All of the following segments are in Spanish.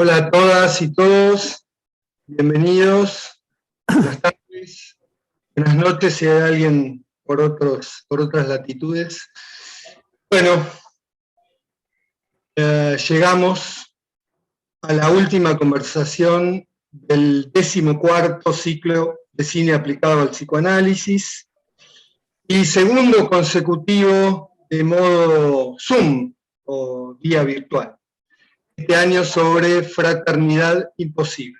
Hola a todas y todos, bienvenidos, buenas tardes, buenas noches si hay alguien por otras latitudes. Bueno, llegamos a la última conversación del 14º ciclo de cine aplicado al psicoanálisis y segundo consecutivo de modo Zoom o vía virtual. Este año sobre fraternidad imposible.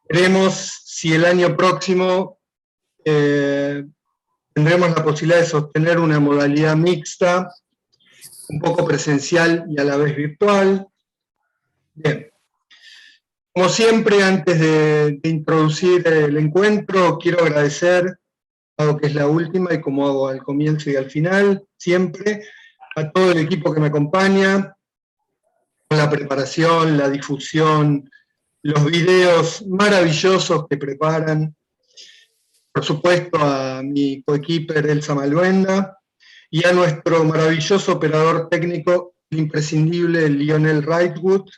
Veremos si el año próximo tendremos la posibilidad de sostener una modalidad mixta, un poco presencial y a la vez virtual. Bien. Como siempre, antes de introducir el encuentro, quiero agradecer, dado que es la última y como hago al comienzo y al final, siempre, a todo el equipo que me acompaña, con la preparación, la difusión, los videos maravillosos que preparan, por supuesto a mi coequiper Elsa Malvenda y a nuestro maravilloso operador técnico, el imprescindible Lionel Wrightwood,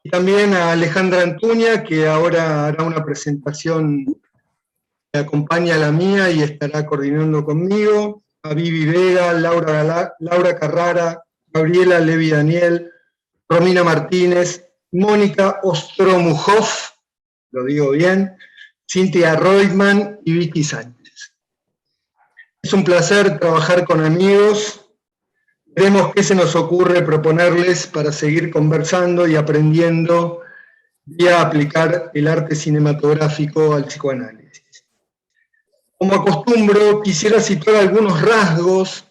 y también a Alejandra Antuña, que ahora hará una presentación que acompaña a la mía y estará coordinando conmigo, a Vivi Vega, Laura Carrara, Gabriela Levi Daniel, Romina Martínez, Mónica Ostromujov, lo digo bien, Cintia Reutemann y Vicky Sánchez. Es un placer trabajar con amigos. Veremos qué se nos ocurre proponerles para seguir conversando y aprendiendo y a aplicar el arte cinematográfico al psicoanálisis. Como acostumbro, quisiera citar algunos rasgos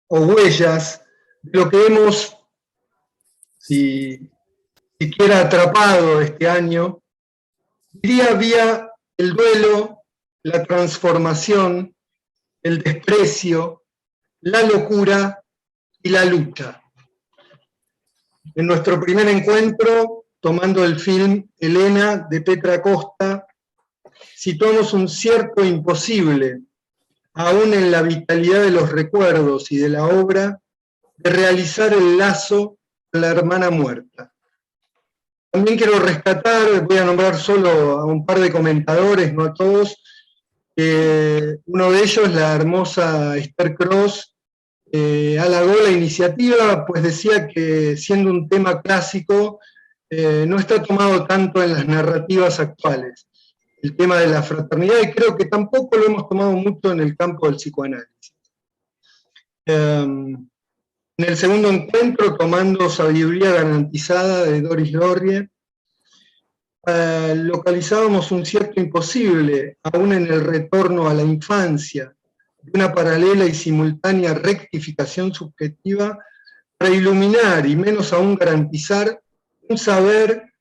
o huellas de lo que hemos, siquiera atrapado este año, diría vía el duelo, la transformación, el desprecio, la locura y la lucha. En nuestro primer encuentro, tomando el film Elena de Petra Costa, situamos un cierto imposible, aún en la vitalidad de los recuerdos y de la obra, de realizar el lazo con la hermana muerta. También quiero rescatar, voy a nombrar solo a un par de comentadores, no a todos. Uno de ellos, la hermosa Esther Cross, halagó la iniciativa, pues decía que siendo un tema clásico, no está tomado tanto en las narrativas actuales, el tema de la fraternidad, y creo que tampoco lo hemos tomado mucho en el campo del psicoanálisis. En el segundo encuentro, tomando Sabiduría Garantizada de Doris Lorrie, localizábamos un cierto imposible, aún en el retorno a la infancia, de una paralela y simultánea rectificación subjetiva para iluminar y menos aún garantizar un saber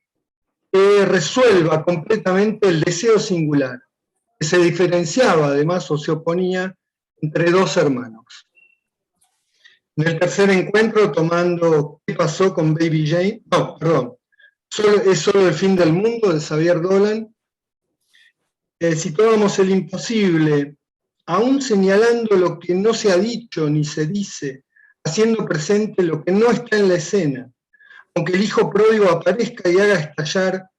que resuelva completamente el deseo singular, que se diferenciaba además o se oponía entre dos hermanos. En el tercer encuentro, tomando ¿Qué pasó con Baby Jane? No, perdón. Es solo el fin del mundo, de Xavier Dolan. Situábamos el imposible, aún señalando lo que no se ha dicho ni se dice, haciendo presente lo que no está en la escena, aunque el hijo pródigo aparezca y haga estallar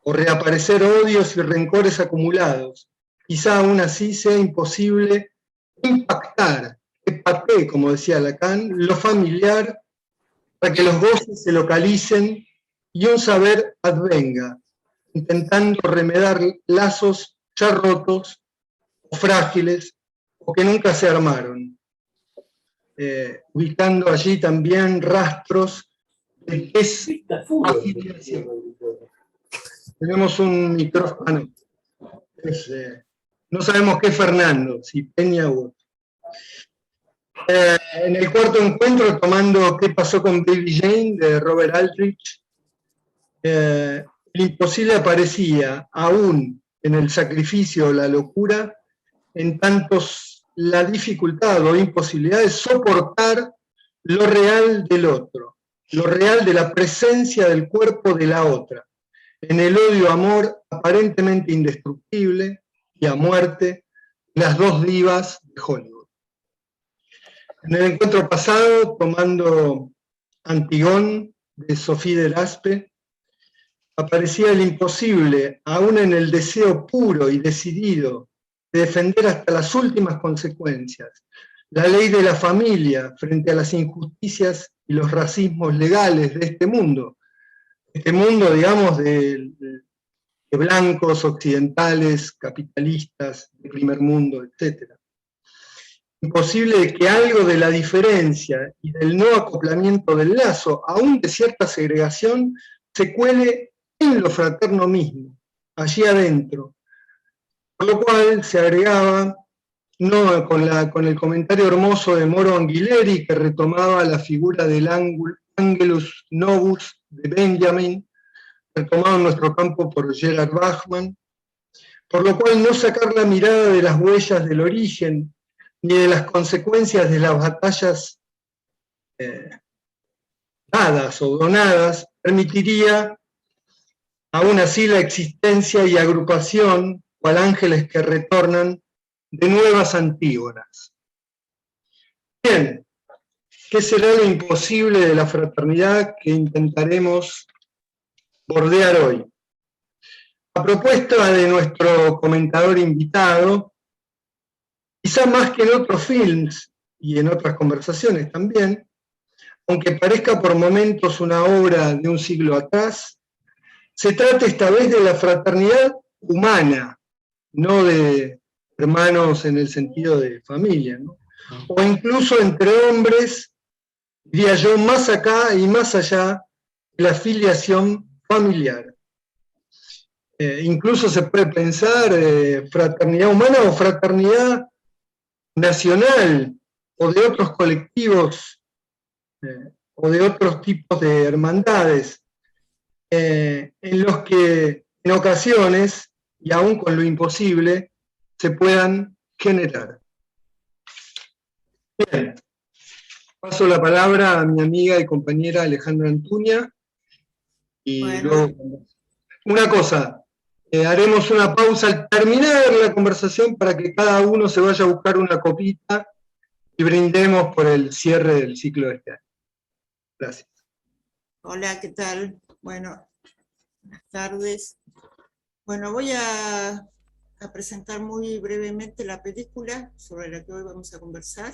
o reaparecer odios y rencores acumulados. Quizá aún así sea imposible impactar, empaté, como decía Lacan, lo familiar para que los goces se localicen y un saber advenga, intentando remedar lazos ya rotos o frágiles o que nunca se armaron, ubicando allí también rastros de qué es afiliación. Tenemos un micrófono, no sabemos qué es Fernando, si Peña u otro. En el cuarto encuentro, tomando ¿Qué pasó con Baby Jane? De Robert Aldrich, el imposible aparecía aún en el sacrificio o la locura, en tantos la dificultad o imposibilidad de soportar lo real del otro, lo real de la presencia del cuerpo de la otra, en el odio-amor aparentemente indestructible y a muerte, las dos divas de Hollywood. En el encuentro pasado, tomando Antigón de Sophie Delaspe, aparecía el imposible, aún en el deseo puro y decidido de defender hasta las últimas consecuencias la ley de la familia frente a las injusticias y los racismos legales de este mundo, digamos, de blancos, occidentales, capitalistas, de primer mundo, etc. Imposible de que algo de la diferencia y del no acoplamiento del lazo, aún de cierta segregación, se cuele en lo fraterno mismo, allí adentro. Por lo cual se agregaba, no con el comentario hermoso de Moro Anguilleri, que retomaba la figura del Angelus Novus de Benjamin, retomado en nuestro campo por Gerard Bachmann, por lo cual no sacar la mirada de las huellas del origen, ni de las consecuencias de las batallas dadas o donadas, permitiría aún así la existencia y agrupación, cual ángeles que retornan, de nuevas Antígonas. Bien, ¿qué será lo imposible de la fraternidad que intentaremos bordear hoy? A propuesta de nuestro comentador invitado, quizá más que en otros films y en otras conversaciones también, aunque parezca por momentos una obra de un siglo atrás, se trata esta vez de la fraternidad humana, no de hermanos en el sentido de familia, ¿no? O incluso entre hombres, diría yo, más acá y más allá de la filiación familiar. Incluso se puede pensar fraternidad humana o fraternidad nacional, o de otros colectivos, o de otros tipos de hermandades, en los que en ocasiones, y aún con lo imposible, se puedan generar. Bien, paso la palabra a mi amiga y compañera Alejandra Antuña, y luego, una cosa, haremos una pausa al terminar la conversación para que cada uno se vaya a buscar una copita y brindemos por el cierre del ciclo de este año. Gracias. Hola, ¿qué tal? Bueno, buenas tardes. Bueno, voy a presentar muy brevemente la película sobre la que hoy vamos a conversar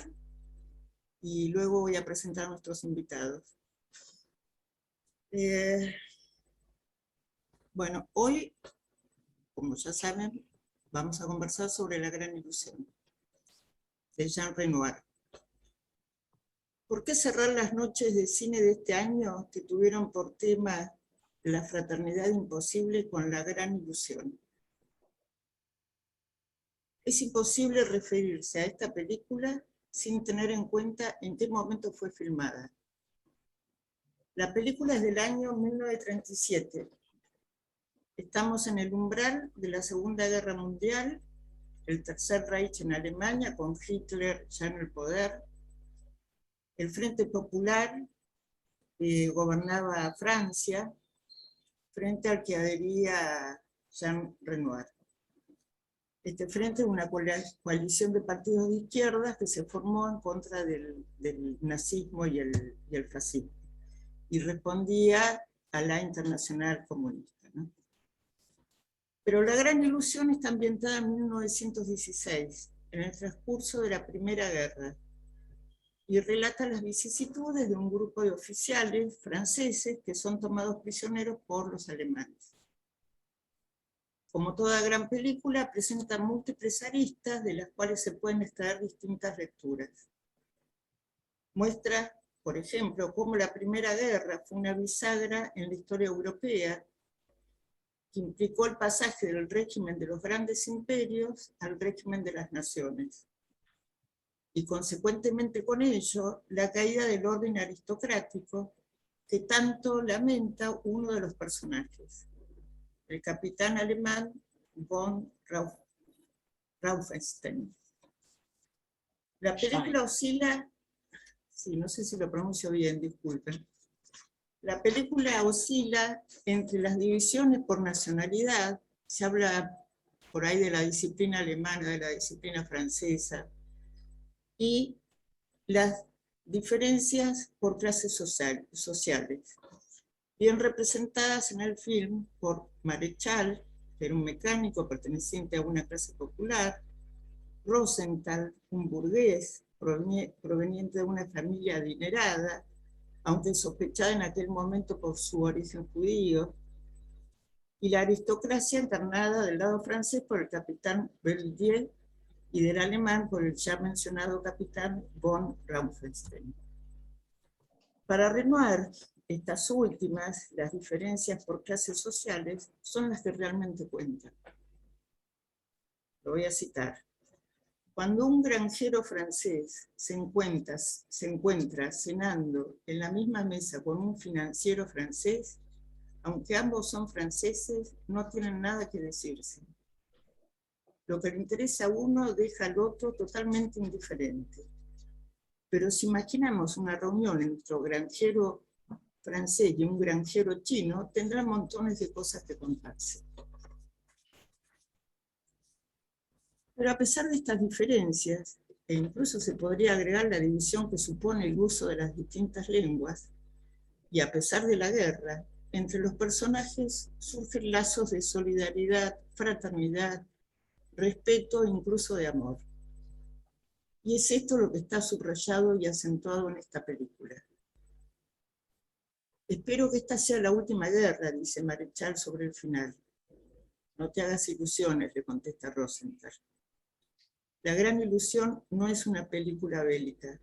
y luego voy a presentar a nuestros invitados. Bueno, hoy, como ya saben, vamos a conversar sobre La Gran Ilusión, de Jean Renoir. ¿Por qué cerrar las noches de cine de este año que tuvieron por tema la fraternidad imposible con La Gran Ilusión? Es imposible referirse a esta película sin tener en cuenta en qué momento fue filmada. La película es del año 1937. Estamos en el umbral de la Segunda Guerra Mundial, el Tercer Reich en Alemania, con Hitler ya en el poder. El Frente Popular gobernaba Francia, frente al que adhería Jean Renoir. Este frente es una coalición de partidos de izquierdas que se formó en contra del nazismo y el fascismo, y respondía a la Internacional Comunista, ¿no? Pero La Gran Ilusión está ambientada en 1916, en el transcurso de la Primera Guerra, y relata las vicisitudes de un grupo de oficiales franceses que son tomados prisioneros por los alemanes. Como toda gran película, presenta múltiples aristas de las cuales se pueden extraer distintas lecturas. Muestra, por ejemplo, cómo la Primera Guerra fue una bisagra en la historia europea que implicó el pasaje del régimen de los grandes imperios al régimen de las naciones. Y consecuentemente con ello, la caída del orden aristocrático que tanto lamenta uno de los personajes, el capitán alemán von Rauffenstein. La película oscila, sí, no sé si lo pronuncio bien, disculpen. La película oscila entre las divisiones por nacionalidad, se habla por ahí de la disciplina alemana, de la disciplina francesa, y las diferencias por clases sociales. bien representadas en el film por Marechal, que era un mecánico perteneciente a una clase popular, Rosenthal, un burgués proveniente de una familia adinerada, aunque sospechada en aquel momento por su origen judío, y la aristocracia encarnada del lado francés por el capitán Bellier y del alemán por el ya mencionado capitán von Rauffenstein. Para Renoir, estas últimas, las diferencias por clases sociales, son las que realmente cuentan. Lo voy a citar. Cuando un granjero francés se encuentra cenando en la misma mesa con un financiero francés, aunque ambos son franceses, no tienen nada que decirse. Lo que le interesa a uno deja al otro totalmente indiferente. Pero si imaginamos una reunión entre un granjero francés y un granjero chino, tendrán montones de cosas que contarse. Pero a pesar de estas diferencias, e incluso se podría agregar la división que supone el uso de las distintas lenguas, y a pesar de la guerra, entre los personajes surgen lazos de solidaridad, fraternidad, respeto e incluso de amor. Y es esto lo que está subrayado y acentuado en esta película. Espero que esta sea la última guerra, dice Marechal sobre el final. No te hagas ilusiones, le contesta Rosenthal. La gran ilusión no es una película bélica.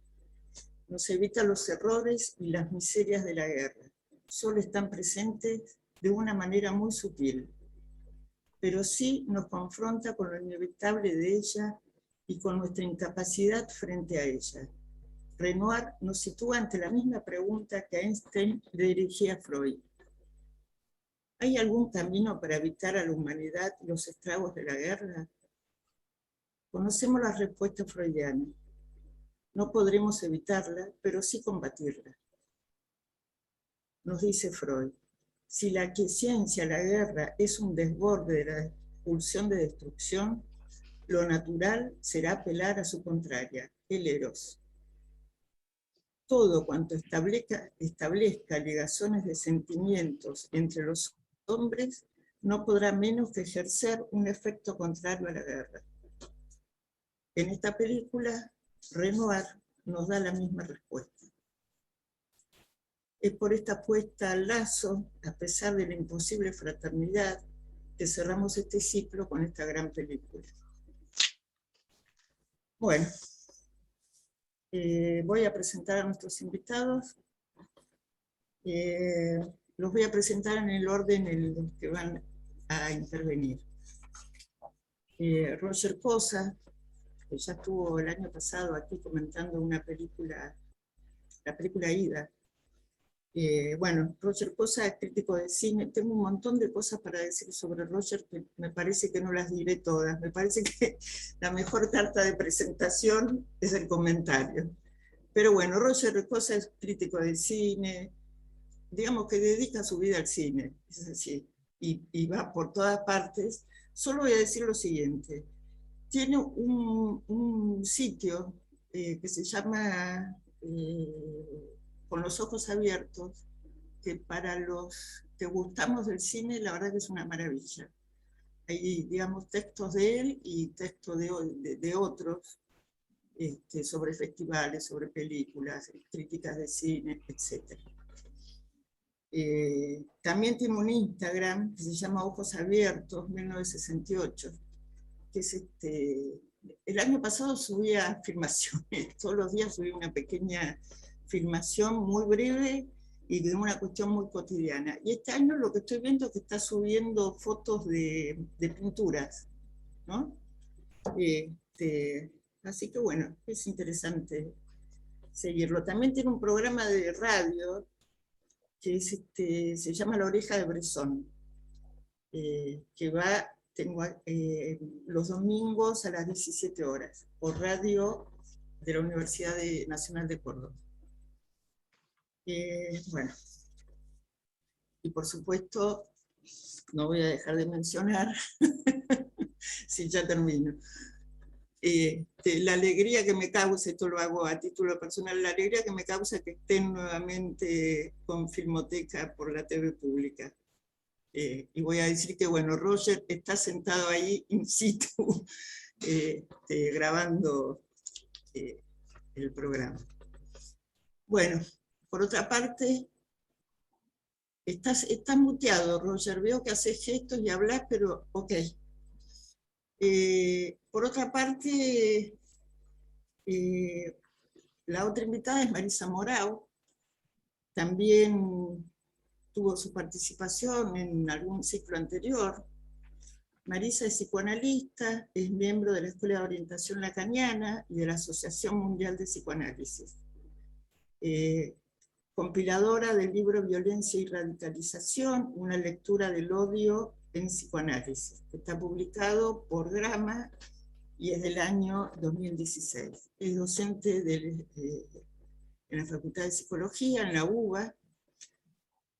Nos evita los errores y las miserias de la guerra. Solo están presentes de una manera muy sutil. Pero sí nos confronta con lo inevitable de ella y con nuestra incapacidad frente a ella. Renoir nos sitúa ante la misma pregunta que Einstein le dirigía a Freud. ¿Hay algún camino para evitar a la humanidad los estragos de la guerra? Conocemos la respuesta freudiana. No podremos evitarla, pero sí combatirla. Nos dice Freud, si la aquiescencia a la guerra es un desborde de la pulsión de destrucción, lo natural será apelar a su contraria, el eros. Todo cuanto establezca ligazones de sentimientos entre los hombres no podrá menos que ejercer un efecto contrario a la guerra. En esta película, Renoir nos da la misma respuesta. Es por esta puesta al lazo, a pesar de la imposible fraternidad, que cerramos este ciclo con esta gran película. Bueno, voy a presentar a nuestros invitados. Los voy a presentar en el orden en el que van a intervenir. Roger Cosa, que ya estuvo el año pasado aquí comentando una película, la película Ida. Bueno, Roger Cosa es crítico de cine. Tengo un montón de cosas para decir sobre Roger, que me parece que no las diré todas. Me parece que la mejor carta de presentación es el comentario. Pero bueno, Roger Cosa es crítico de cine, digamos que dedica su vida al cine, es así, y va por todas partes. Solo voy a decir lo siguiente. Tiene un sitio que se llama Con los ojos abiertos, que para los que gustamos del cine, la verdad que es una maravilla. Hay, digamos, textos de él y textos de otros sobre festivales, sobre películas, críticas de cine, etc. También tiene un Instagram que se llama Ojos Abiertos 1968, que es el año pasado subía filmaciones, todos los días subía una pequeña filmación muy breve y de una cuestión muy cotidiana. Y este año lo que estoy viendo es que está subiendo fotos de pinturas, ¿no? Así que bueno, es interesante seguirlo. También tiene un programa de radio que se llama La Oreja de Bresson, que va los domingos a las 17 horas, por radio de la Universidad Nacional de Córdoba. Bueno, y por supuesto, no voy a dejar de mencionar, si ya termino, la alegría que me causa, esto lo hago a título personal, la alegría que me causa que estén nuevamente con Filmoteca por la TV pública. Y voy a decir que, bueno, Roger está sentado ahí in situ, grabando el programa. Bueno, por otra parte, estás muteado, Roger, veo que haces gestos y hablas, pero ok. Por otra parte, la otra invitada es Marisa Morao, también tuvo su participación en algún ciclo anterior. Marisa es psicoanalista, es miembro de la Escuela de Orientación Lacaniana y de la Asociación Mundial de Psicoanálisis. Compiladora del libro Violencia y Radicalización, una lectura del odio en psicoanálisis, que está publicado por Grama y es del año 2016. Es docente en la Facultad de Psicología, en la UBA.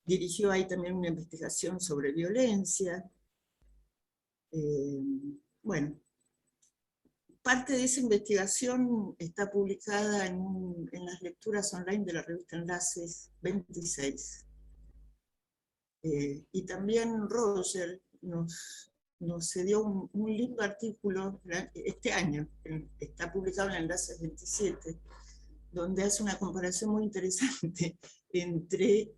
Dirigió ahí también una investigación sobre violencia. Bueno, parte de esa investigación está publicada en las lecturas online de la revista Enlaces 26. Y también Roger nos cedió un lindo artículo este año, está publicado en Enlaces 27, donde hace una comparación muy interesante entre,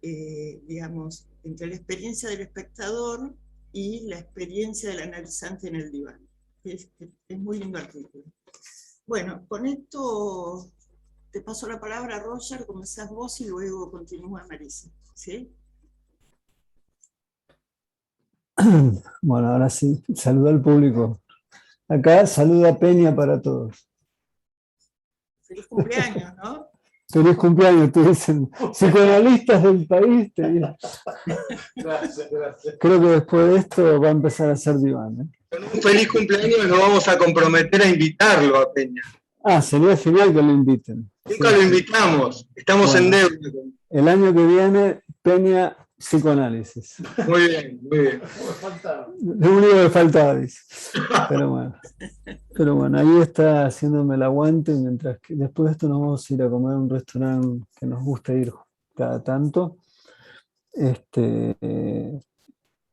digamos, entre la experiencia del espectador y la experiencia del analizante en el diván. Es muy lindo artículo. Bueno, con esto te paso la palabra, Roger, comenzás vos y luego continúa Marisa, ¿sí? Bueno, ahora sí, saludo al público. Acá saluda Peña para todos. Feliz cumpleaños, ¿no? Feliz cumpleaños, te dicen. Psicoanalistas del país, te dicen. Gracias, gracias. Creo que después de esto va a empezar a ser diván, ¿eh? Con un feliz cumpleaños nos vamos a comprometer a invitarlo a Peña. Ah, sería genial que lo inviten. Nunca Sí, lo sí. invitamos, estamos Bueno, en deuda. el año que viene, Peña Psicoanálisis. Muy bien, muy bien. Lo único que faltaba, dice. Pero bueno, ahí está haciéndome el aguante, mientras que después de esto nos vamos a ir a comer a un restaurante que nos gusta ir cada tanto.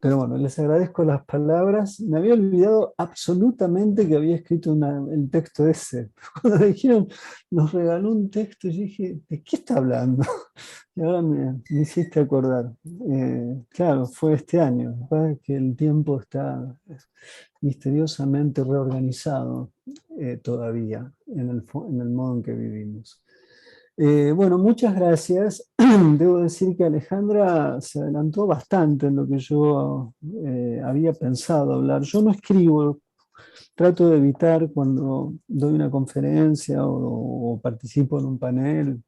Pero bueno, les agradezco las palabras. Me había olvidado absolutamente que había escrito el texto ese. Cuando me dijeron, nos regaló un texto, yo dije, ¿de qué está hablando? Y ahora me hiciste acordar. Claro, fue este año, que el tiempo está misteriosamente reorganizado todavía en el modo en que vivimos. Bueno, muchas gracias. Debo decir que Alejandra se adelantó bastante en lo que yo había pensado hablar. Yo no escribo, trato de evitar cuando doy una conferencia o participo en un panel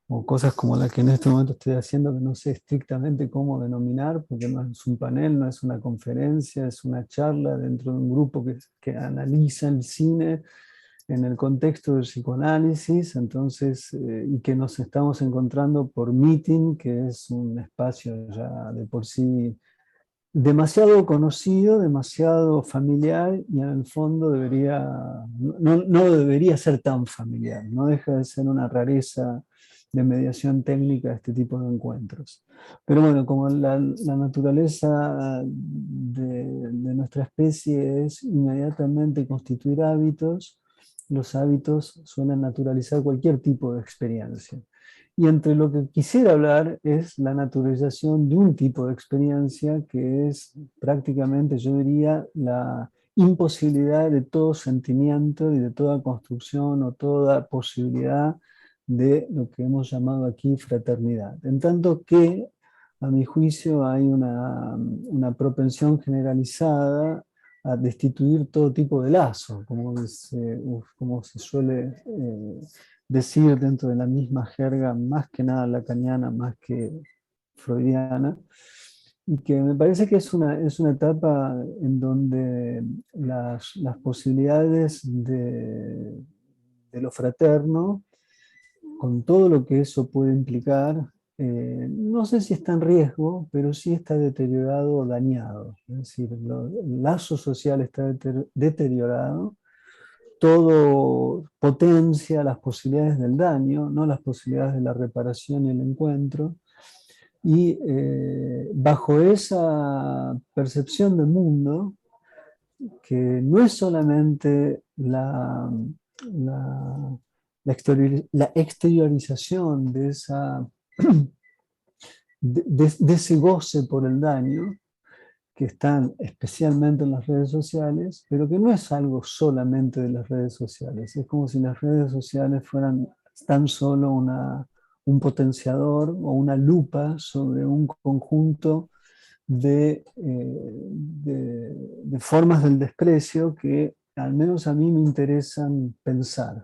o cosas como la que en este momento estoy haciendo, que no sé estrictamente cómo denominar, porque no es un panel, no es una conferencia, es una charla dentro de un grupo que analiza el cine en el contexto del psicoanálisis, entonces, y que nos estamos encontrando por Meeting, que es un espacio ya de por sí demasiado conocido, demasiado familiar, y en el fondo no debería ser tan familiar, no deja de ser una rareza de mediación técnica este tipo de encuentros. Pero bueno, como la naturaleza de nuestra especie es inmediatamente constituir hábitos, los hábitos suelen naturalizar cualquier tipo de experiencia. Y entre lo que quisiera hablar es la naturalización de un tipo de experiencia que es prácticamente, yo diría, la imposibilidad de todo sentimiento y de toda construcción o toda posibilidad de lo que hemos llamado aquí fraternidad. En tanto que, a mi juicio, hay una propensión generalizada a destituir todo tipo de lazo, como se suele decir dentro de la misma jerga, más que nada lacaniana, más que freudiana, y que me parece que es una etapa en donde las posibilidades de lo fraterno, con todo lo que eso puede implicar, no sé si está en riesgo, pero sí está deteriorado o dañado. Es decir, el lazo social está deteriorado, todo potencia las posibilidades del daño, no las posibilidades de la reparación y el encuentro. Y bajo esa percepción del mundo, que no es solamente la exteriorización de, de ese goce por el daño, que están especialmente en las redes sociales, pero que no es algo solamente de las redes sociales. Es como si las redes sociales fueran tan solo un potenciador o una lupa sobre un conjunto de formas del desprecio que al menos a mí me interesan pensar.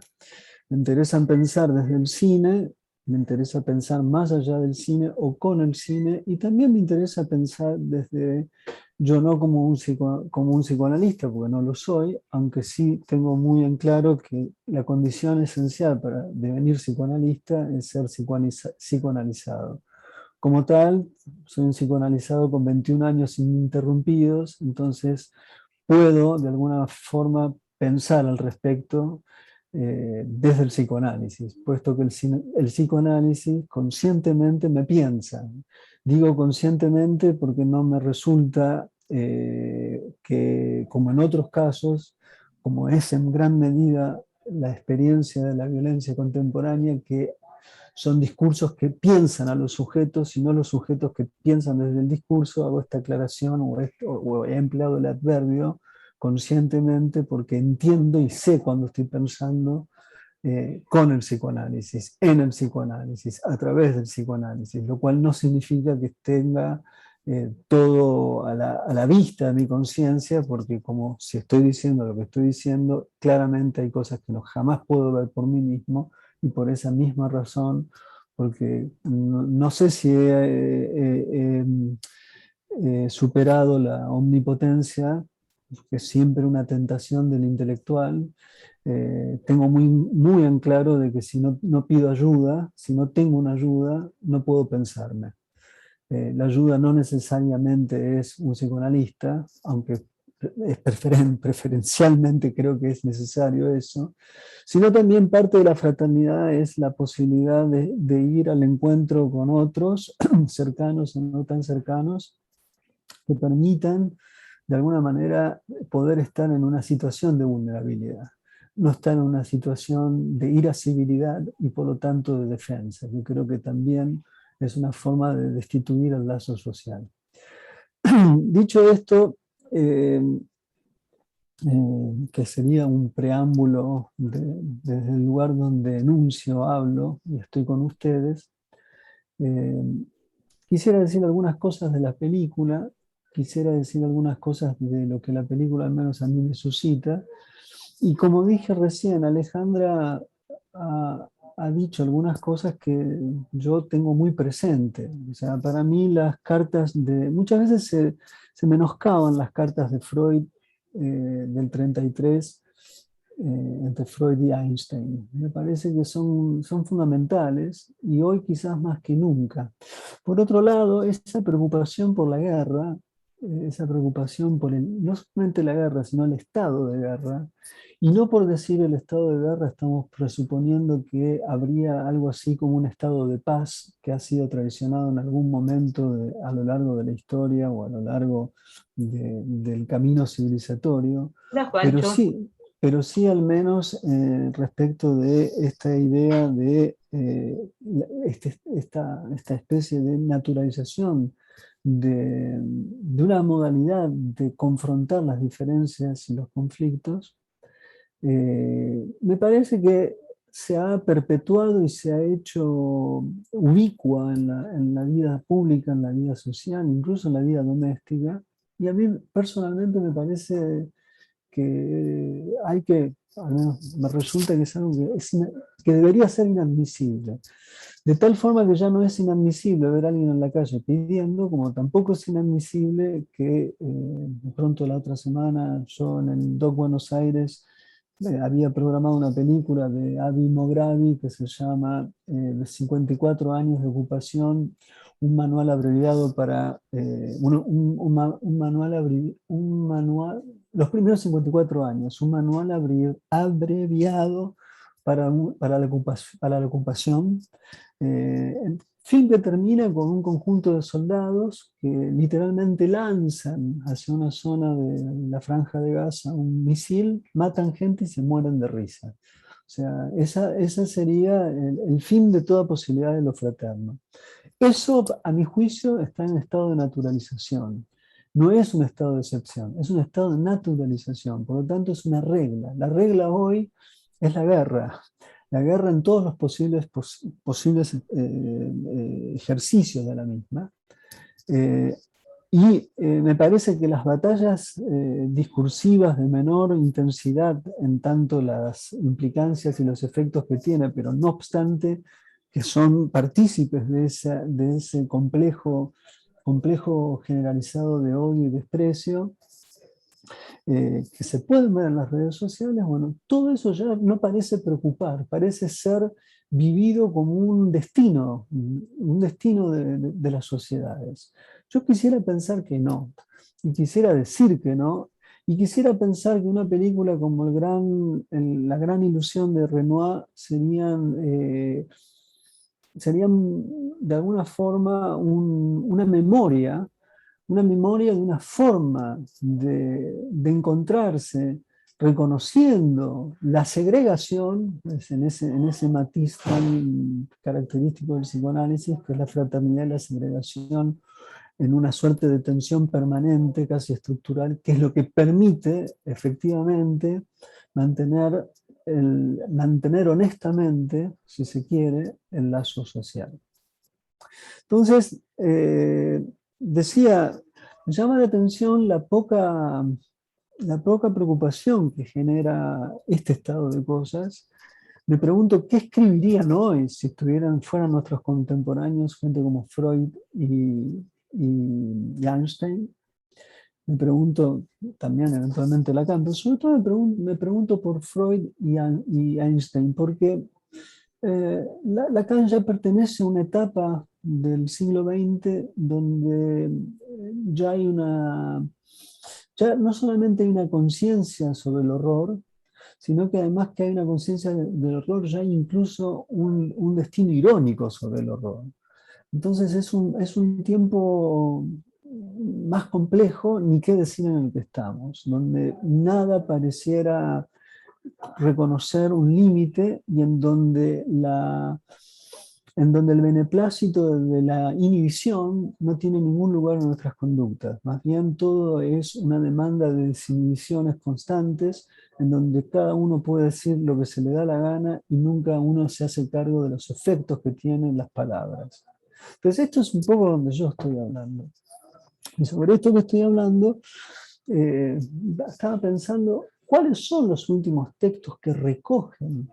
Me interesan pensar desde el cine, me interesa pensar más allá del cine o con el cine, y también me interesa pensar desde, yo no como un psicoanalista, porque no lo soy, aunque sí tengo muy en claro que la condición esencial para devenir psicoanalista es ser psicoanalizado. Como tal, soy un psicoanalizado con 21 años ininterrumpidos, entonces puedo de alguna forma pensar al respecto desde el psicoanálisis, puesto que el psicoanálisis conscientemente me piensa. Digo conscientemente porque no me resulta que, como en otros casos, como es en gran medida la experiencia de la violencia contemporánea, que son discursos que piensan a los sujetos y no los sujetos que piensan desde el discurso, hago esta aclaración o he empleado el adverbio conscientemente porque entiendo y sé cuando estoy pensando con el psicoanálisis, en el psicoanálisis, a través del psicoanálisis, lo cual no significa que tenga todo a la vista de mi conciencia, porque como si estoy diciendo lo que estoy diciendo, claramente hay cosas que no jamás puedo ver por mí mismo, y por esa misma razón, porque no sé si he superado la omnipotencia, que es siempre una tentación del intelectual. Tengo muy en claro de que si no pido ayuda, si no tengo una ayuda, no puedo pensarme. La ayuda no necesariamente es un psicoanalista, aunque preferencialmente creo que es necesario eso, sino también parte de la fraternidad es la posibilidad de ir al encuentro con otros, cercanos o no tan cercanos, que permitan de alguna manera poder estar en una situación de vulnerabilidad, no estar en una situación de irascibilidad y por lo tanto de defensa. Yo creo que también es una forma de destituir el lazo social. Dicho esto, que sería un preámbulo desde el lugar donde enuncio, hablo y estoy con ustedes, quisiera decir algunas cosas de la película, quisiera decir algunas cosas de lo que la película al menos a mí me suscita, y como dije recién, Alejandra ha dicho algunas cosas que yo tengo muy presente. O sea, para mí las cartas muchas veces se menoscaban las cartas de Freud del 33 entre Freud y Einstein. Me parece que son fundamentales y hoy quizás más que nunca. Por otro lado, esa preocupación por la guerra, esa preocupación por no solamente la guerra, sino el estado de guerra, y no por decir el estado de guerra estamos presuponiendo que habría algo así como un estado de paz que ha sido traicionado en algún momento a lo largo de la historia o a lo largo del camino civilizatorio, Hola, pero Juancho. sí al menos respecto de esta idea de esta especie de naturalización de una modalidad de confrontar las diferencias y los conflictos, me parece que se ha perpetuado y se ha hecho ubicua en la vida pública, en la vida social, incluso en la vida doméstica, y a mí personalmente me parece que al menos me resulta que es algo que debería ser inadmisible. De tal forma que ya no es inadmisible ver a alguien en la calle pidiendo, como tampoco es inadmisible que de pronto la otra semana yo en el Doc Buenos Aires había programado una película de Avi Mograbi que se llama de 54 años de ocupación, un manual abreviado para, un manual, los primeros 54 años, un manual abreviado para la ocupación. El film que termina con un conjunto de soldados que literalmente lanzan hacia una zona de la Franja de Gaza un misil, matan gente y se mueren de risa. O sea, esa sería el fin de toda posibilidad de lo fraterno. Eso, a mi juicio, está en estado de naturalización. No es un estado de excepción, es un estado de naturalización. Por lo tanto, es una regla. La regla hoy es la guerra. La guerra en todos los posibles ejercicios de la misma. Me parece que las batallas discursivas de menor intensidad en tanto las implicancias y los efectos que tiene, pero no obstante que son partícipes de ese complejo generalizado de odio y desprecio, que se pueden ver en las redes sociales, bueno, todo eso ya no parece preocupar, parece ser vivido como un destino de las sociedades. Yo quisiera pensar que no, y quisiera decir que no, y quisiera pensar que una película como La gran ilusión de Renoir serían de alguna forma una memoria de una forma de encontrarse reconociendo la segregación, pues, en ese matiz tan característico del psicoanálisis, que es la fraternidad y la segregación en una suerte de tensión permanente, casi estructural, que es lo que permite efectivamente mantener honestamente, si se quiere, el lazo social. Entonces, decía, me llama la atención la poca preocupación que genera este estado de cosas. Me pregunto qué escribirían hoy si fueran nuestros contemporáneos, gente como Freud y Einstein. Me pregunto también eventualmente Lacan, pero sobre todo me pregunto por Freud y Einstein, porque Lacan ya pertenece a una etapa del siglo XX donde ya no solamente hay una conciencia sobre el horror, sino que además que hay una conciencia del horror, ya hay incluso un destino irónico sobre el horror. Entonces es un tiempo más complejo, ni qué decir en el que estamos, donde nada pareciera reconocer un límite y en donde el beneplácito de la inhibición no tiene ningún lugar en nuestras conductas. Más bien todo es una demanda de desinhibiciones constantes, en donde cada uno puede decir lo que se le da la gana y nunca uno se hace cargo de los efectos que tienen las palabras. Entonces esto es un poco donde yo estoy hablando. Y sobre esto que estoy hablando, estaba pensando cuáles son los últimos textos que recogen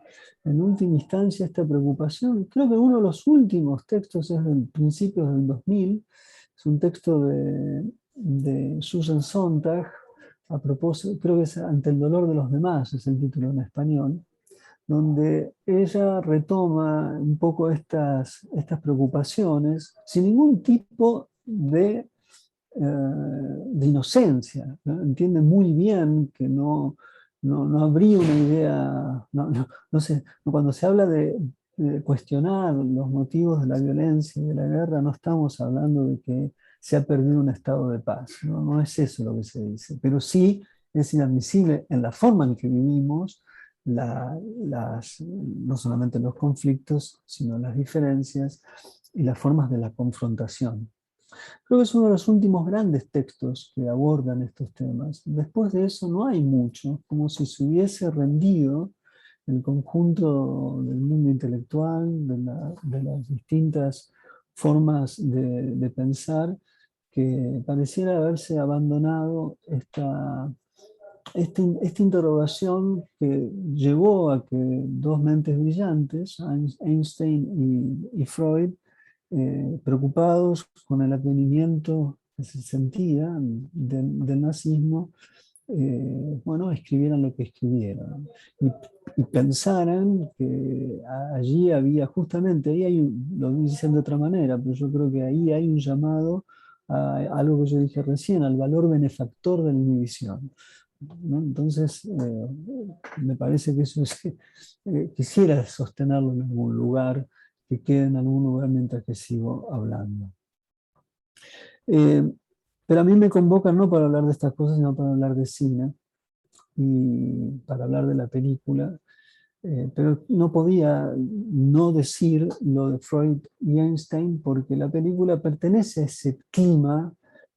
en última instancia esta preocupación. Creo que uno de los últimos textos es del principios del 2000, es un texto de Susan Sontag, a propósito, creo que es Ante el dolor de los demás, es el título en español, donde ella retoma un poco estas preocupaciones sin ningún tipo de inocencia, ¿no? Entiende muy bien que no habría una idea, no sé, cuando se habla de cuestionar los motivos de la violencia y de la guerra, no estamos hablando de que se ha perdido un estado de paz, no es eso lo que se dice, pero sí es inadmisible en la forma en que vivimos no solamente los conflictos, sino las diferencias y las formas de la confrontación. Creo que es uno de los últimos grandes textos que abordan estos temas. Después de eso no hay mucho, como si se hubiese rendido el conjunto del mundo intelectual, de las distintas formas de pensar, que pareciera haberse abandonado esta interrogación que llevó a que dos mentes brillantes, Einstein y Freud, preocupados con el advenimiento que se sentía del nazismo, bueno, escribieran lo que escribieron. Y pensaran que allí había, justamente, ahí hay lo dicen de otra manera, pero yo creo que ahí hay un llamado a algo que yo dije recién, al valor benefactor de la inhibición, ¿no? Entonces, me parece que eso es, quisiera sostenerlo en algún lugar, que quede en algún lugar mientras que sigo hablando. Pero a mí me convocan no para hablar de estas cosas, sino para hablar de cine y para hablar de la película. Pero no podía no decir lo de Freud y Einstein porque la película pertenece a ese clima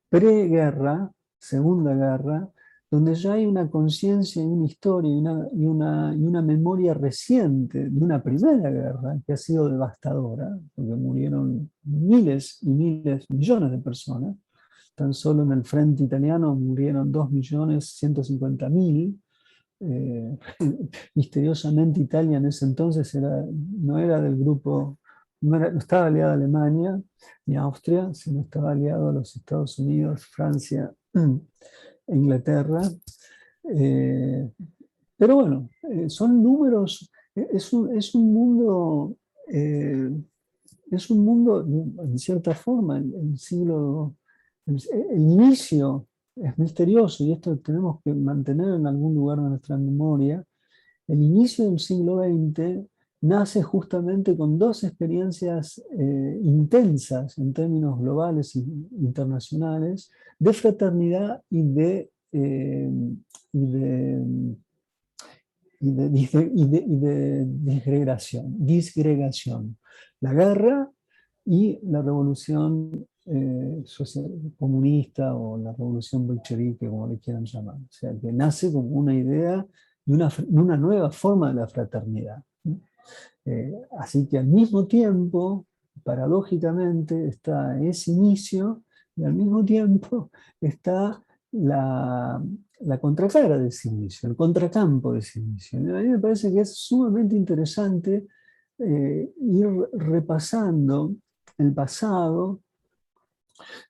preguerra, Segunda Guerra, donde ya hay una conciencia y una historia y una memoria reciente de una primera guerra que ha sido devastadora, porque murieron miles y miles, millones de personas. Tan solo en el frente italiano murieron 2.150.000. Misteriosamente Italia en ese entonces no era del grupo, no estaba aliada a Alemania ni a Austria, sino estaba aliado a los Estados Unidos, Francia e Inglaterra. Pero bueno, son números, eh, es un mundo, en cierta forma, el inicio es misterioso y esto tenemos que mantener en algún lugar de nuestra memoria. El inicio del siglo XX nace justamente con dos experiencias intensas en términos globales e internacionales de fraternidad y de disgregación. La guerra y la revolución comunista o la revolución bolchevique, como le quieran llamar. O sea, que nace como una idea de una nueva forma de la fraternidad. Así que al mismo tiempo, paradójicamente, está ese inicio y al mismo tiempo está la contracara de ese inicio, el contracampo de ese inicio. A mí me parece que es sumamente interesante ir repasando el pasado,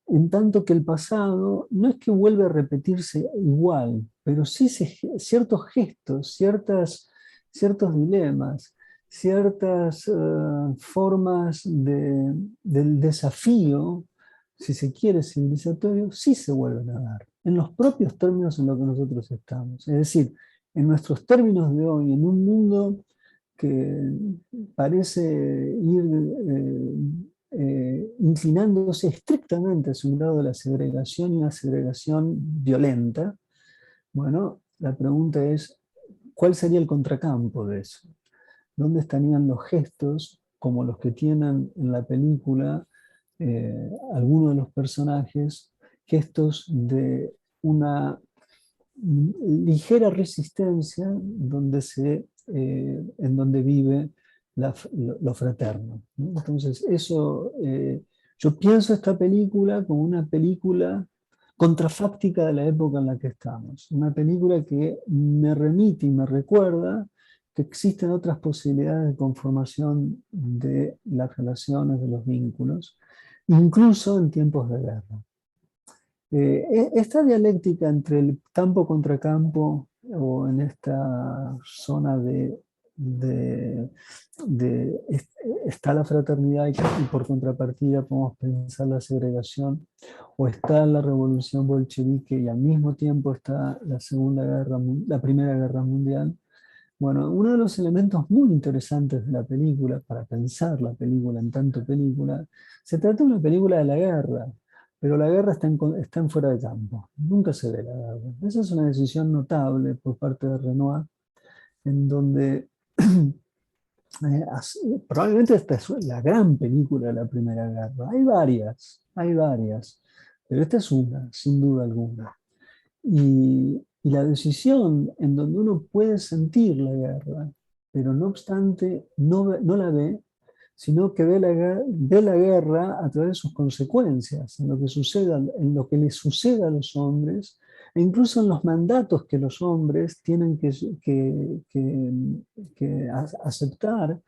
en tanto que el pasado no es que vuelve a repetirse igual, pero sí ciertos gestos, ciertos dilemas, ciertas formas del desafío, si se quiere, civilizatorio, sí se vuelven a dar, en los propios términos en los que nosotros estamos. Es decir, en nuestros términos de hoy, en un mundo que parece ir inclinándose estrictamente hacia un grado de la segregación y una segregación violenta. Bueno, la pregunta es, ¿cuál sería el contracampo de eso? ¿Dónde estarían los gestos como los que tienen en la película algunos de los personajes, gestos de una ligera resistencia en donde vive lo fraterno, ¿no? Entonces, yo pienso esta película como una película contrafáctica de la época en la que estamos. Una película que me remite y me recuerda que existen otras posibilidades de conformación de las relaciones, de los vínculos, incluso en tiempos de guerra. Esta dialéctica entre el campo contra campo o en esta zona está la fraternidad y por contrapartida podemos pensar la segregación, o está la revolución bolchevique y al mismo tiempo está la Primera Guerra Mundial. Bueno, uno de los elementos muy interesantes de la película, para pensar la película en tanto película, se trata de una película de la guerra, pero la guerra está en fuera de campo, nunca se ve la guerra. Esa es una decisión notable por parte de Renoir, en donde probablemente esta es la gran película de la Primera Guerra. Hay varias, pero esta es una, sin duda alguna. Y la decisión en donde uno puede sentir la guerra, pero no obstante no la ve, sino que ve la guerra a través de sus consecuencias, en lo que les sucede a los hombres, e incluso en los mandatos que los hombres tienen que aceptar,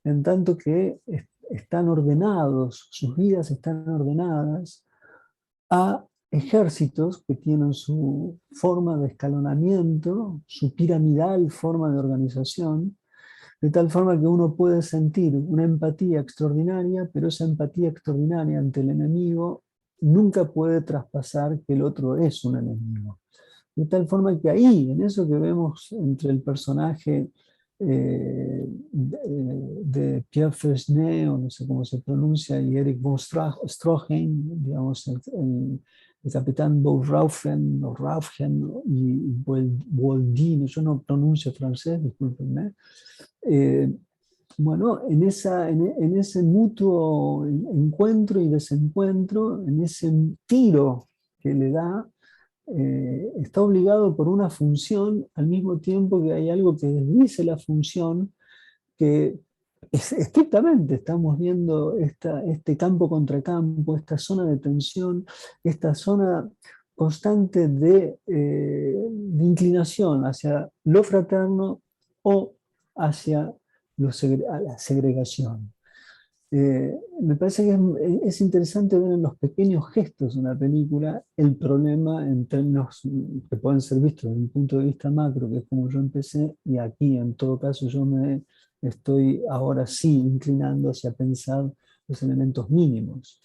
en tanto que están ordenados, sus vidas están ordenadas a ejércitos que tienen su forma de escalonamiento, su piramidal forma de organización, de tal forma que uno puede sentir una empatía extraordinaria, pero esa empatía extraordinaria ante el enemigo nunca puede traspasar que el otro es un enemigo. De tal forma que ahí, en eso que vemos entre el personaje de Pierre Fresnay, o no sé cómo se pronuncia, y Eric von Stroheim, digamos, el capitán Bourraufen, o Raufgen, y Boldin, yo no pronuncio francés, discúlpenme. Bueno, en ese mutuo encuentro y desencuentro, en ese tiro que le da, está obligado por una función, al mismo tiempo que hay algo que desdice la función, que estrictamente estamos viendo este campo contra campo, esta zona de tensión, esta zona constante de inclinación hacia lo fraterno o hacia a la segregación. Me parece que es interesante ver en los pequeños gestos de una película el problema en términos que pueden ser vistos desde un punto de vista macro, que es como yo empecé, y aquí en todo caso yo me estoy ahora sí inclinando hacia pensar los elementos mínimos.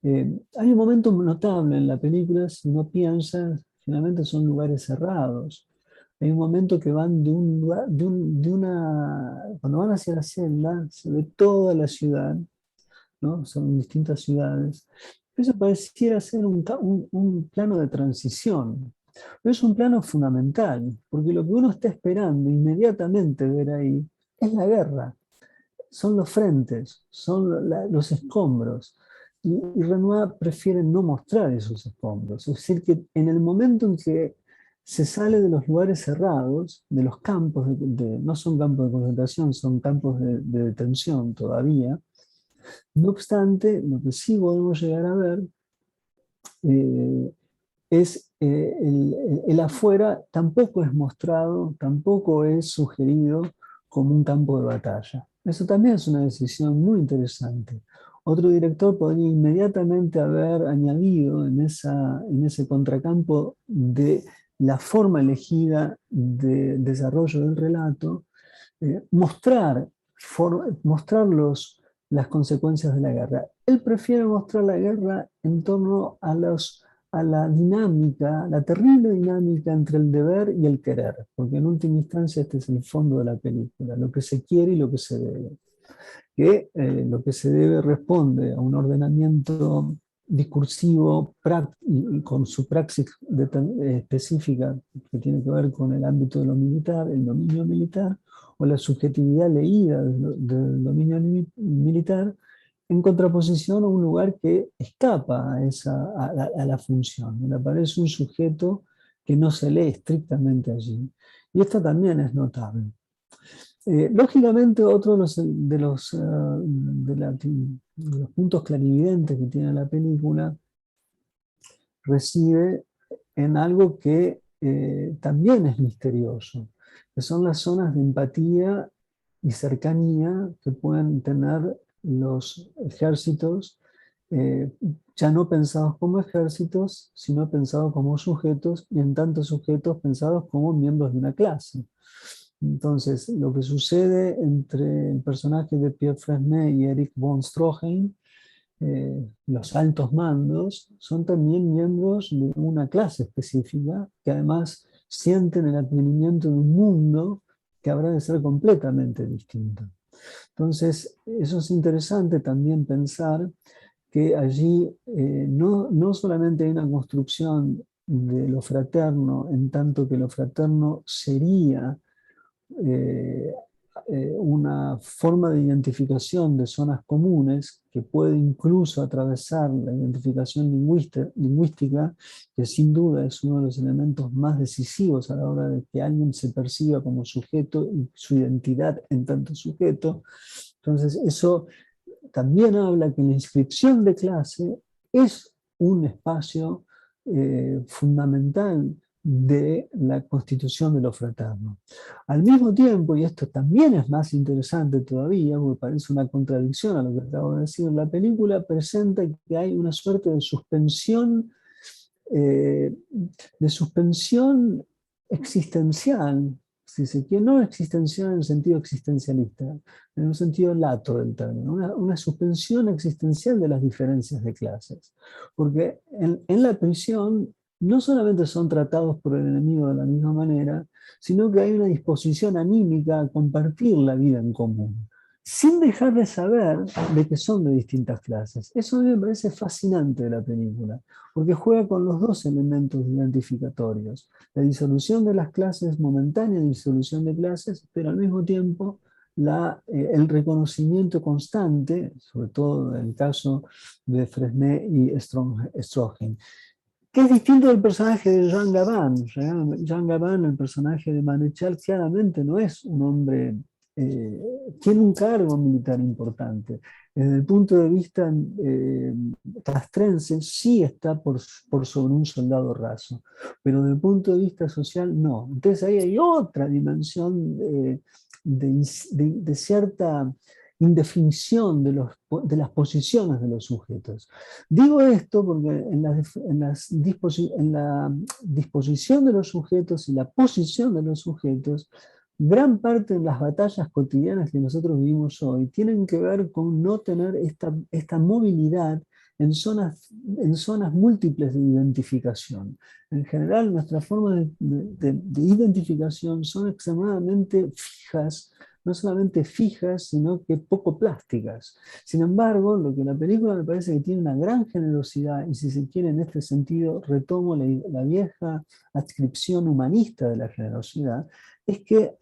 Hay un momento notable en la película, si uno piensa, finalmente son lugares cerrados. Hay un momento que van de un lugar, cuando van hacia la celda, se ve toda la ciudad, ¿no? Son distintas ciudades. Eso pareciera ser un plano de transición, pero es un plano fundamental, porque lo que uno está esperando inmediatamente ver ahí es la guerra, son los frentes, son los escombros. Y Renoir prefiere no mostrar esos escombros. Es decir, que en el momento en que se sale de los lugares cerrados, de los campos, no son campos de concentración, son campos de detención todavía. No obstante, lo que sí podemos llegar a ver es el afuera tampoco es mostrado, tampoco es sugerido como un campo de batalla. Eso también es una decisión muy interesante. Otro director podría inmediatamente haber añadido en ese contracampo de la forma elegida de desarrollo del relato, mostrar las consecuencias de la guerra. Él prefiere mostrar la guerra en torno a la dinámica, la terrible dinámica entre el deber y el querer, porque en última instancia este es el fondo de la película, lo que se quiere y lo que se debe. Que lo que se debe responde a un ordenamiento discursivo y con su praxis específica que tiene que ver con el ámbito de lo militar, el dominio militar, o la subjetividad leída del dominio militar, en contraposición a un lugar que escapa a la función, donde aparece un sujeto que no se lee estrictamente allí. Y esto también es notable. Lógicamente, otro de los puntos clarividentes que tiene la película reside en algo que también es misterioso, que son las zonas de empatía y cercanía que pueden tener los ejércitos, ya no pensados como ejércitos, sino pensados como sujetos, y en tanto sujetos pensados como miembros de una clase. Entonces, lo que sucede entre el personaje de Pierre Fresnay y Eric von Stroheim, los altos mandos, son también miembros de una clase específica que además sienten el advenimiento de un mundo que habrá de ser completamente distinto. Entonces, eso es interesante también pensar que allí no solamente hay una construcción de lo fraterno, en tanto que lo fraterno sería una forma de identificación de zonas comunes que puede incluso atravesar la identificación lingüística, que sin duda es uno de los elementos más decisivos a la hora de que alguien se perciba como sujeto y su identidad en tanto sujeto. Entonces eso también habla que la inscripción de clase es un espacio fundamental de la constitución de lo fraterno. Al mismo tiempo, y esto también es más interesante todavía, porque parece una contradicción a lo que acabo de decir, la película presenta que hay una suerte de suspensión de suspensión existencial, si se quiere, no existencial en el sentido existencialista, en un sentido lato del término, una suspensión existencial de las diferencias de clases. Porque en la prisión no solamente son tratados por el enemigo de la misma manera, sino que hay una disposición anímica a compartir la vida en común, sin dejar de saber de que son de distintas clases. Eso a mí me parece fascinante de la película, porque juega con los dos elementos identificatorios: la disolución de las clases, momentánea disolución de clases, pero al mismo tiempo el reconocimiento constante, sobre todo en el caso de Fresnay y Stroheim, que es distinto del personaje de Jean Gabin. Jean Gabin, el personaje de Maréchal, claramente no es un hombre, tiene un cargo militar importante. Desde el punto de vista castrense, sí está por sobre un soldado raso, pero desde el punto de vista social, no. Entonces ahí hay otra dimensión de cierta indefinición de las posiciones de los sujetos. Digo esto porque en la disposición de los sujetos y la posición de los sujetos, gran parte de las batallas cotidianas que nosotros vivimos hoy tienen que ver con no tener esta movilidad en zonas múltiples de identificación. En general, nuestras formas de identificación son extremadamente fijas, no solamente fijas, sino que poco plásticas. Sin embargo, lo que la película me parece que tiene una gran generosidad, y si se quiere en este sentido retomo la vieja adscripción humanista de la generosidad, es que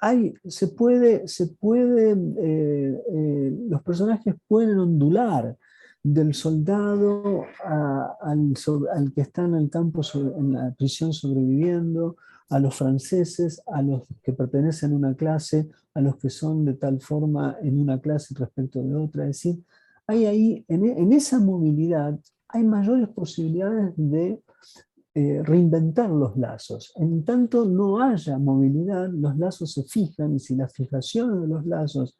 los personajes pueden ondular del soldado al que está en el campo, en la prisión sobreviviendo, a los franceses, a los que pertenecen a una clase, a los que son de tal forma en una clase respecto de otra. Es decir, hay ahí, en esa movilidad, hay mayores posibilidades de reinventar los lazos. En tanto no haya movilidad, los lazos se fijan, y si las fijaciones de los lazos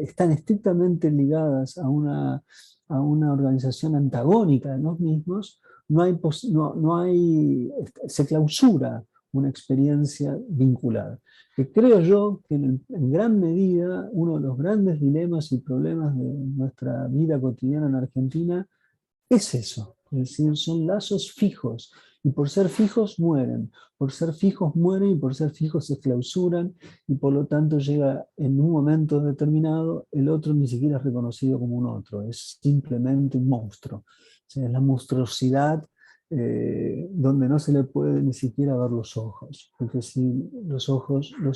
están estrictamente ligadas a una organización antagónica de los mismos, se clausura una experiencia vincular. Que creo yo que en gran medida uno de los grandes dilemas y problemas de nuestra vida cotidiana en Argentina es eso. Es decir, son lazos fijos, y por ser fijos mueren, y por ser fijos se clausuran, y por lo tanto llega en un momento determinado, el otro ni siquiera es reconocido como un otro, es simplemente un monstruo. O sea, es la monstruosidad donde no se le puede ni siquiera ver los ojos, porque si los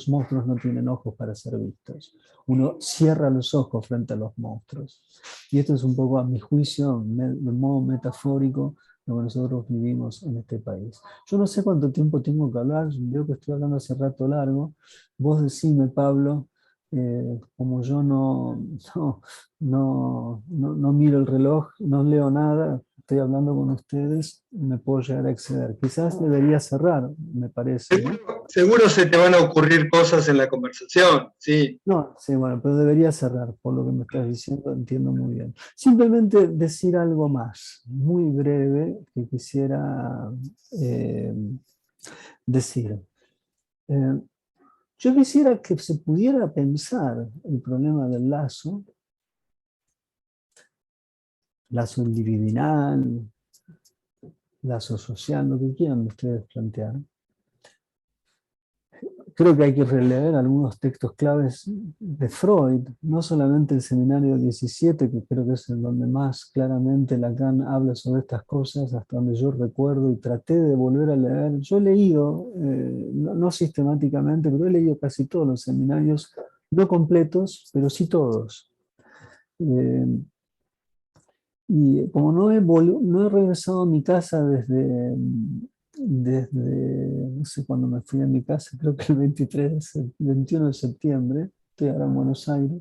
monstruos no tienen ojos para ser vistos. Uno cierra los ojos frente a los monstruos. Y esto es un poco, a mi juicio, de modo metafórico, lo que nosotros vivimos en este país. Yo no sé cuánto tiempo tengo que hablar, veo que estoy hablando hace rato largo. Vos decime, Pablo, como yo no miro el reloj, no leo nada, estoy hablando con ustedes, me puedo llegar a exceder. Quizás debería cerrar, me parece, ¿no? Seguro se te van a ocurrir cosas en la conversación, sí. No, sí, bueno, pero debería cerrar, por lo que me estás diciendo, entiendo muy bien. Simplemente decir algo más, muy breve, que quisiera decir. Yo quisiera que se pudiera pensar el problema del lazo individual, lazo social, lo que quieran ustedes plantear. Creo que hay que releer algunos textos claves de Freud, no solamente el Seminario 17, que creo que es en donde más claramente Lacan habla sobre estas cosas, hasta donde yo recuerdo, y traté de volver a leer. Yo he leído, no sistemáticamente, pero he leído casi todos los seminarios, no completos, pero sí todos. Y como no he regresado a mi casa desde no sé cuándo me fui a mi casa, creo que el 21 de septiembre, estoy ahora en Buenos Aires,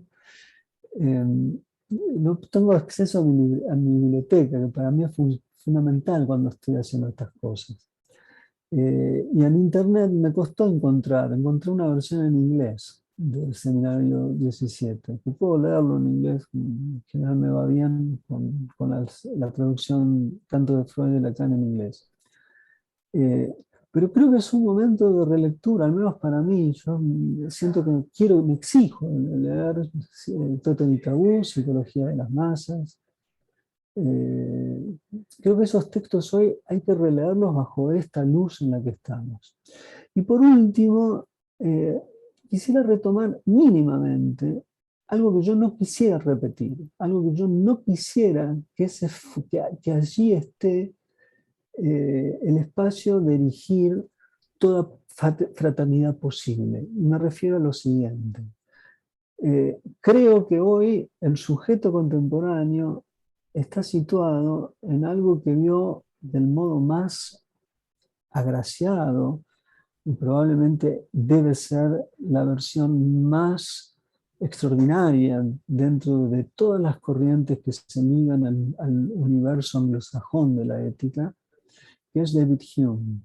no tengo acceso a mi biblioteca, que para mí es fundamental cuando estoy haciendo estas cosas. Y en internet me costó encontré una versión en inglés. del seminario 17, que puedo leerlo en inglés, en general me va bien con la traducción tanto de Freud y Lacan en inglés. Pero creo que es un momento de relectura, al menos para mí. Yo siento que me exijo leer Totem y Tabú, Psicología de las Masas. Creo que esos textos hoy hay que releerlos bajo esta luz en la que estamos. Y por último, quisiera retomar mínimamente algo que yo no quisiera repetir, algo que yo no quisiera que allí esté el espacio de erigir toda fraternidad posible. Y me refiero a lo siguiente. Creo que hoy el sujeto contemporáneo está situado en algo que vio del modo más agraciado y probablemente debe ser la versión más extraordinaria dentro de todas las corrientes que se ligan al universo anglosajón de la ética, que es David Hume.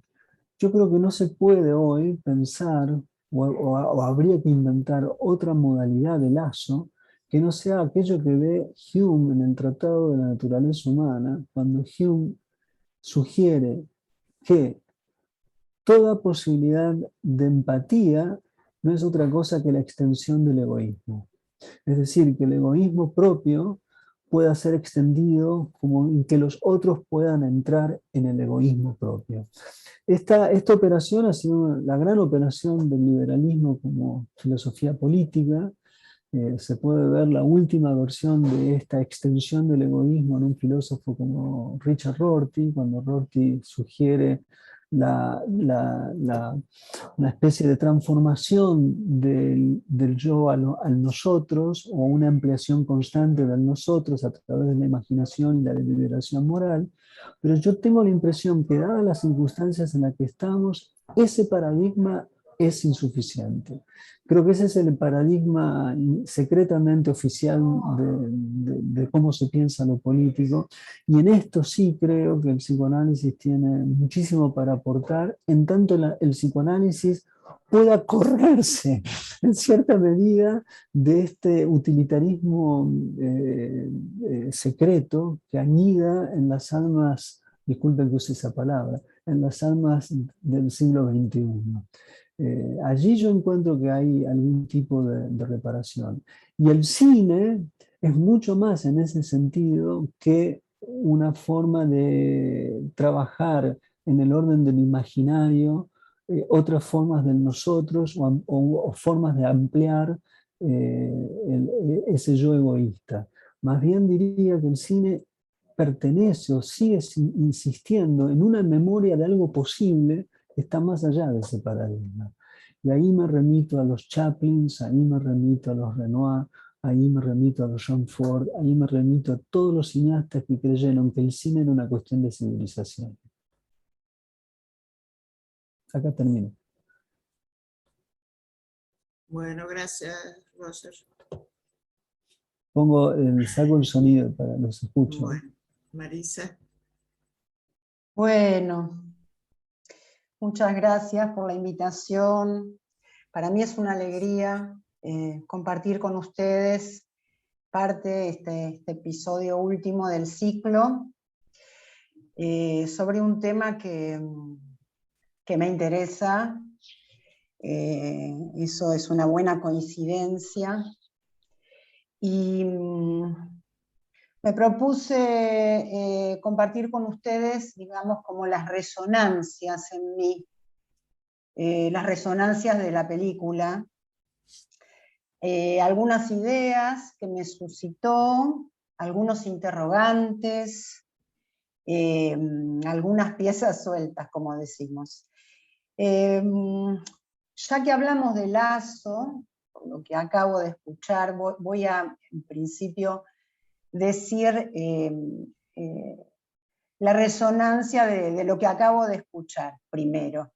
Yo creo que no se puede hoy pensar o habría que inventar otra modalidad de lazo que no sea aquello que ve Hume en el Tratado de la Naturaleza Humana, cuando Hume sugiere que toda posibilidad de empatía no es otra cosa que la extensión del egoísmo. Es decir, que el egoísmo propio pueda ser extendido como en que los otros puedan entrar en el egoísmo propio. Esta operación ha sido la gran operación del liberalismo como filosofía política. Se puede ver la última versión de esta extensión del egoísmo en un filósofo como Richard Rorty, cuando Rorty sugiere una especie de transformación del yo al nosotros, o una ampliación constante del nosotros a través de la imaginación y la deliberación moral. Pero yo tengo la impresión que, dadas las circunstancias en las que estamos, ese paradigma es insuficiente. Creo que ese es el paradigma secretamente oficial de cómo se piensa lo político, y en esto sí creo que el psicoanálisis tiene muchísimo para aportar, en tanto el psicoanálisis pueda correrse en cierta medida de este utilitarismo secreto que anida en las almas, disculpen que use esa palabra, en las almas del siglo XXI. Allí yo encuentro que hay algún tipo de reparación. Y el cine es mucho más en ese sentido que una forma de trabajar en el orden del imaginario, otras formas del nosotros o formas de ampliar ese yo egoísta. Más bien diría que el cine pertenece o sigue insistiendo en una memoria de algo posible que está más allá de ese paradigma. Y ahí me remito a los Chaplins, ahí me remito a los Renoir, ahí me remito a los John Ford, ahí me remito a todos los cineastas que creyeron que el cine era una cuestión de civilización. Acá termino. Bueno, gracias, Roger. Saco el sonido para los escuchos. Bueno, Marisa. Bueno, muchas gracias por la invitación. Para mí es una alegría compartir con ustedes parte de este episodio último del ciclo sobre un tema que me interesa. Eso es una buena coincidencia. Y me propuse compartir con ustedes, digamos, como las resonancias en mí, las resonancias de la película, algunas ideas que me suscitó, algunos interrogantes, algunas piezas sueltas, como decimos. Ya que hablamos de Lazo, por lo que acabo de escuchar, voy a, en principio, decir la resonancia de lo que acabo de escuchar primero.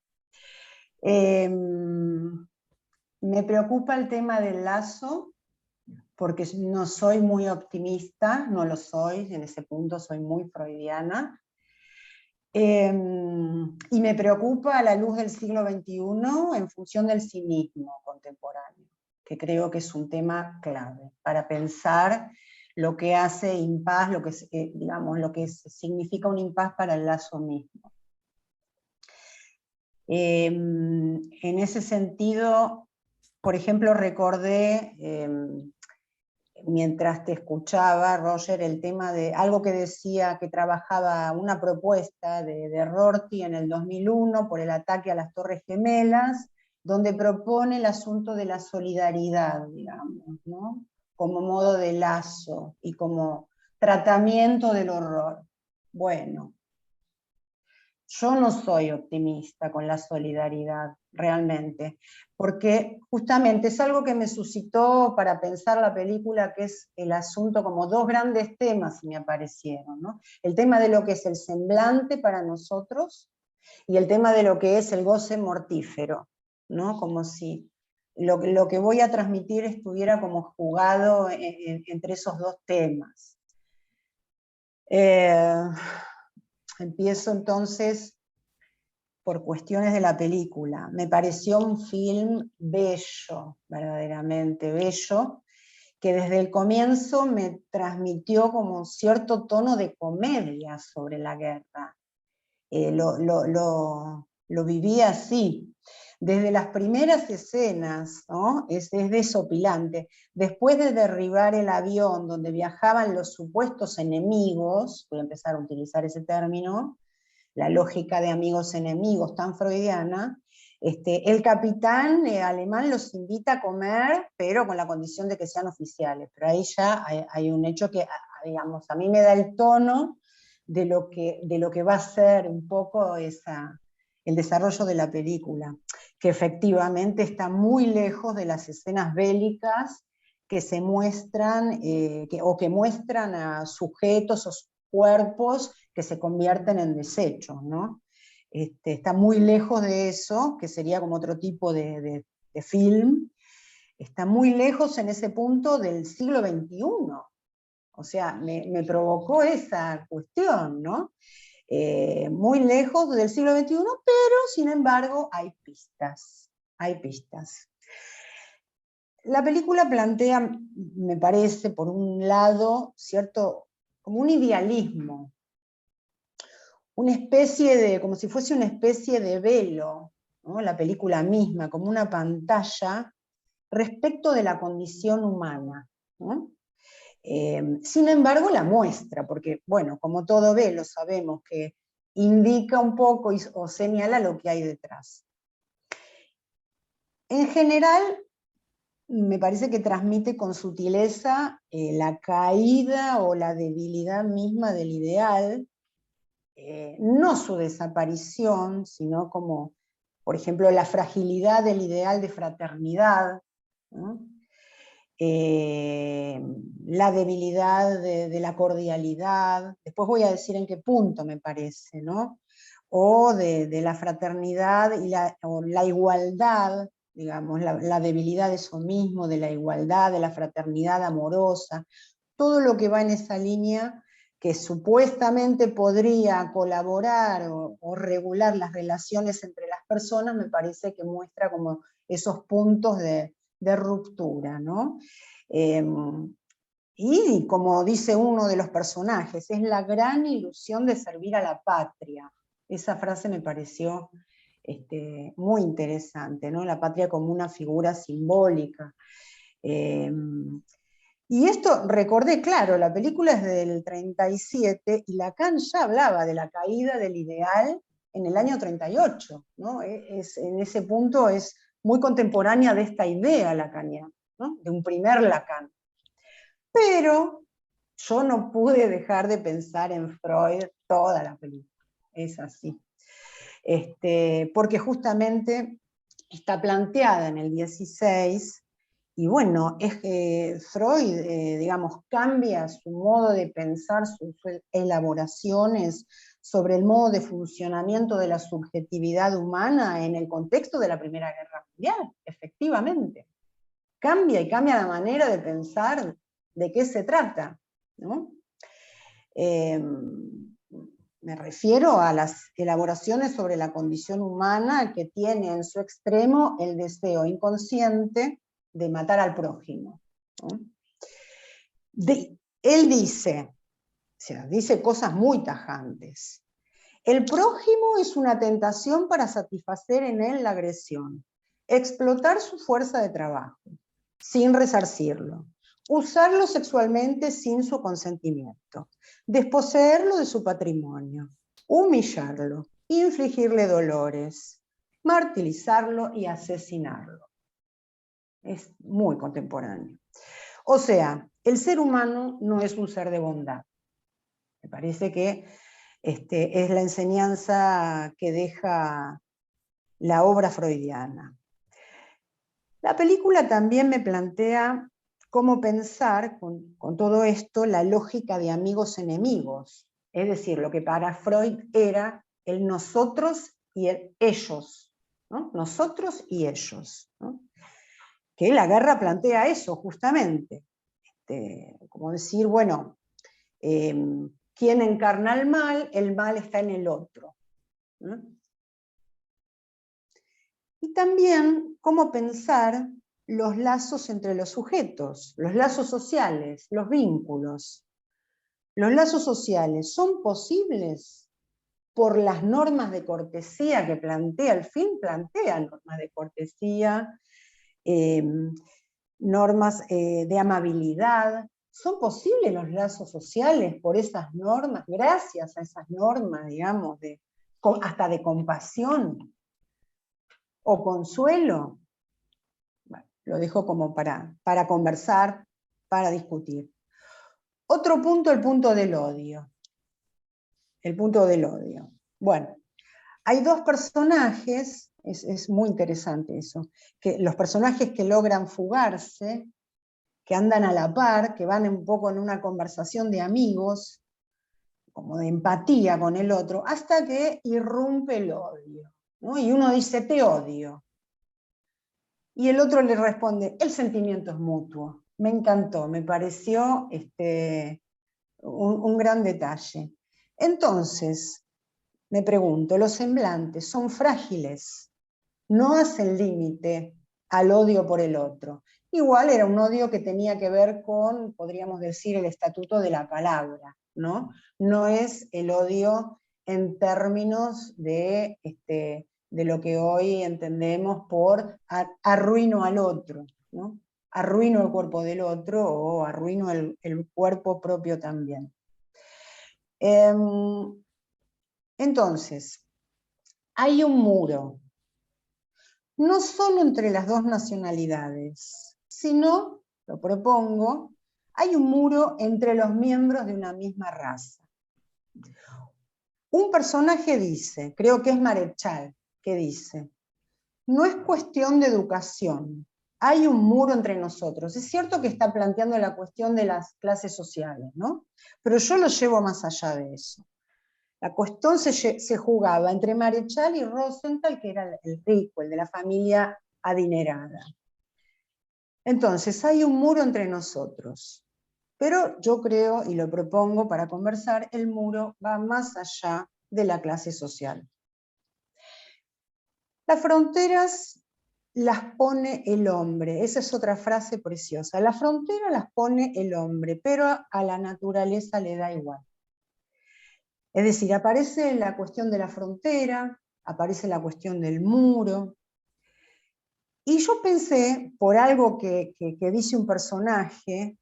Me preocupa el tema del lazo, porque no soy muy optimista, no lo soy, en ese punto soy muy freudiana. Y me preocupa a la luz del siglo XXI en función del cinismo contemporáneo. que creo que es un tema clave para pensar lo que hace impas, digamos, lo que significa un impas para el lazo mismo. En ese sentido, por ejemplo, recordé, mientras te escuchaba, Roger, el tema de algo que decía que trabajaba una propuesta de Rorty en el 2001 por el ataque a las Torres Gemelas, donde propone el asunto de la solidaridad, digamos, ¿no? Como modo de lazo y como tratamiento del horror. Bueno, yo no soy optimista con la solidaridad, realmente, porque justamente es algo que me suscitó para pensar la película, que es el asunto, como dos grandes temas me aparecieron, ¿no? El tema de lo que es el semblante para nosotros y el tema de lo que es el goce mortífero, ¿no? Como si lo que voy a transmitir estuviera como jugado entre esos dos temas. Empiezo entonces por cuestiones de la película. Me pareció un film bello, verdaderamente bello, que desde el comienzo me transmitió como un cierto tono de comedia sobre la guerra. Lo viví así. Desde las primeras escenas, ¿no? Es desopilante. Después de derribar el avión donde viajaban los supuestos enemigos, voy a empezar a utilizar ese término, la lógica de amigos-enemigos tan freudiana, el capitán alemán los invita a comer, pero con la condición de que sean oficiales. Pero ahí ya hay un hecho que, digamos, a mí me da el tono de lo que va a ser un poco el desarrollo de la película, que efectivamente está muy lejos de las escenas bélicas que se muestran, o que muestran a sujetos o cuerpos que se convierten en desechos, ¿no? Está muy lejos de eso, que sería como otro tipo de film, está muy lejos en ese punto del siglo XXI. O sea, me provocó esa cuestión, ¿no? Muy lejos del siglo XXI, pero sin embargo hay pistas, hay pistas. La película plantea, me parece, por un lado, cierto, como un idealismo, una especie de, como si fuese una especie de velo, ¿no? La película misma, como una pantalla respecto de la condición humana, ¿no? Sin embargo, la muestra, porque, bueno, como todo velo, sabemos que indica un poco o señala lo que hay detrás. En general, me parece que transmite con sutileza la caída o la debilidad misma del ideal, no su desaparición, sino como, por ejemplo, la fragilidad del ideal de fraternidad, ¿no? La debilidad de la cordialidad, después voy a decir en qué punto me parece, ¿no? O de la fraternidad o la igualdad, digamos, la debilidad de eso mismo, de la igualdad, de la fraternidad amorosa, todo lo que va en esa línea que supuestamente podría colaborar o regular las relaciones entre las personas, me parece que muestra como esos puntos de ruptura, ¿no? Y como dice uno de los personajes, es la gran ilusión de servir a la patria. Esa frase me pareció muy interesante, ¿no? La patria como una figura simbólica. Y esto, recordé, claro, la película es del 37 y Lacan ya hablaba de la caída del ideal en el año 38, ¿no? En ese punto es muy contemporánea de esta idea lacaniana, ¿no? De un primer Lacan. Pero yo no pude dejar de pensar en Freud toda la película, es así. Porque justamente está planteada en el 16, y bueno, es que Freud, digamos, cambia su modo de pensar, sus elaboraciones sobre el modo de funcionamiento de la subjetividad humana en el contexto de la Primera Guerra Mundial, efectivamente. Cambia y cambia la manera de pensar de qué se trata, ¿no? Me refiero a las elaboraciones sobre la condición humana que tiene en su extremo el deseo inconsciente de matar al prójimo, ¿no? Él dice, o sea, dice cosas muy tajantes. El prójimo es una tentación para satisfacer en él la agresión, explotar su fuerza de trabajo, sin resarcirlo, usarlo sexualmente sin su consentimiento, desposeerlo de su patrimonio, humillarlo, infligirle dolores, martirizarlo y asesinarlo. Es muy contemporáneo. O sea, el ser humano no es un ser de bondad. Me parece que es la enseñanza que deja la obra freudiana. La película también me plantea cómo pensar con todo esto la lógica de amigos-enemigos, es decir, lo que para Freud era el nosotros y el ellos, ¿no? Nosotros y ellos, ¿no? Que la guerra plantea eso justamente, como decir, bueno, ¿quién encarna el mal está en el otro, ¿no? Y también cómo pensar los lazos entre los sujetos, los lazos sociales, los vínculos. ¿Los lazos sociales son posibles por las normas de cortesía que plantea? El film plantea normas de cortesía, normas de amabilidad. ¿Son posibles los lazos sociales por esas normas, gracias a esas normas, digamos, hasta de compasión o consuelo? Bueno, lo dejo como para conversar, para discutir. Otro punto, el punto del odio. El punto del odio. Bueno, hay dos personajes, es muy interesante eso, que los personajes que logran fugarse, que andan a la par, que van un poco en una conversación de amigos, como de empatía con el otro, hasta que irrumpe el odio, ¿no? Y uno dice, te odio. Y el otro le responde, el sentimiento es mutuo. Me encantó, me pareció un gran detalle. Entonces, me pregunto, ¿los semblantes son frágiles? ¿No hacen límite al odio por el otro? Igual era un odio que tenía que ver con, podríamos decir, el estatuto de la palabra, ¿no? No es el odio en términos de lo que hoy entendemos por arruino al otro, ¿no? Arruino el cuerpo del otro o arruino el cuerpo propio también. Entonces, hay un muro, no solo entre las dos nacionalidades, sino, lo propongo, hay un muro entre los miembros de una misma raza. Un personaje dice, creo que es Marechal, que dice, no es cuestión de educación, hay un muro entre nosotros. Es cierto que está planteando la cuestión de las clases sociales, ¿no? Pero yo lo llevo más allá de eso. La cuestión se jugaba entre Marechal y Rosenthal, que era el rico, el de la familia adinerada. Entonces, hay un muro entre nosotros. Pero yo creo, y lo propongo para conversar, el muro va más allá de la clase social. Las fronteras las pone el hombre, esa es otra frase preciosa. Las fronteras las pone el hombre, pero a la naturaleza le da igual. Es decir, aparece la cuestión de la frontera, aparece la cuestión del muro. Y yo pensé, por algo que dice un personaje,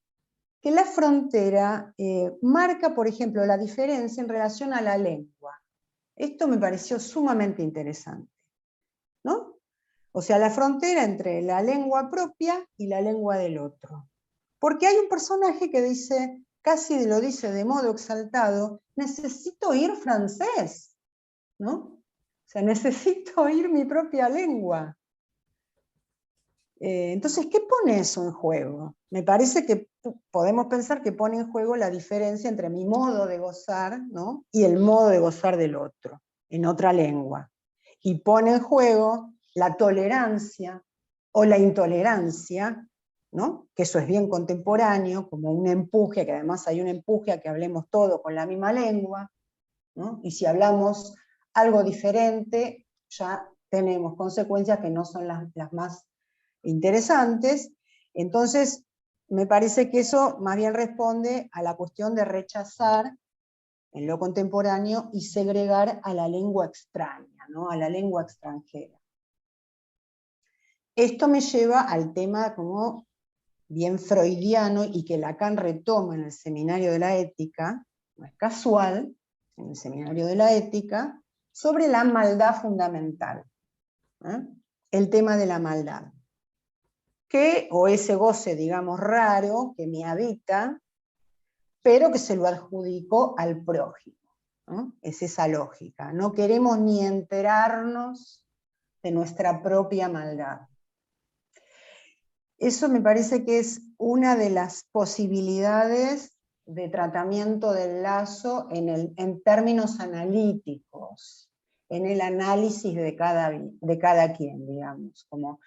que la frontera marca, por ejemplo, la diferencia en relación a la lengua. Esto me pareció sumamente interesante, ¿no? O sea, la frontera entre la lengua propia y la lengua del otro. Porque hay un personaje que dice, casi lo dice de modo exaltado, necesito oír francés, ¿no? O sea, necesito oír mi propia lengua. Entonces, ¿qué pone eso en juego? Me parece que podemos pensar que pone en juego la diferencia entre mi modo de gozar, ¿no? Y el modo de gozar del otro, en otra lengua. Y pone en juego la tolerancia o la intolerancia, ¿no? Que eso es bien contemporáneo, como un empuje, que además hay un empuje a que hablemos todos con la misma lengua, ¿no? Y si hablamos algo diferente, ya tenemos consecuencias que no son las más interesantes, Entonces, me parece que eso más bien responde a la cuestión de rechazar en lo contemporáneo y segregar a la lengua extraña, ¿no? A la lengua extranjera. Esto me lleva al tema como bien freudiano y que Lacan retoma en el Seminario de la Ética, no es casual, en el Seminario de la Ética, sobre la maldad fundamental. El tema de la maldad. O ese goce, digamos, raro que me habita, pero que se lo adjudico al prójimo, ¿no? Es esa lógica. No queremos ni enterarnos de nuestra propia maldad. Eso me parece que es una de las posibilidades de tratamiento del lazo en términos analíticos, en el análisis de cada quien, digamos, como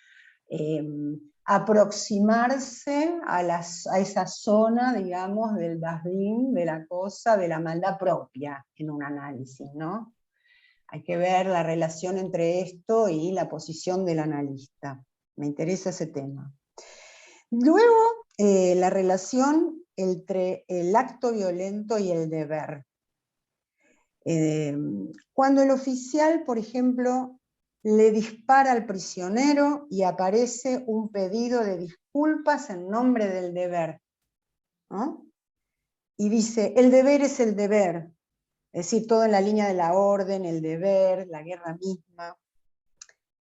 aproximarse a esa zona, digamos, del dasbin, de la cosa, de la maldad propia en un análisis, ¿no? Hay que ver la relación entre esto y la posición del analista. Me interesa ese tema. Luego, la relación entre el acto violento y el deber. Cuando el oficial, por ejemplo, le dispara al prisionero y aparece un pedido de disculpas en nombre del deber, ¿no? Y dice, el deber es el deber, es decir, todo en la línea de la orden, el deber, la guerra misma.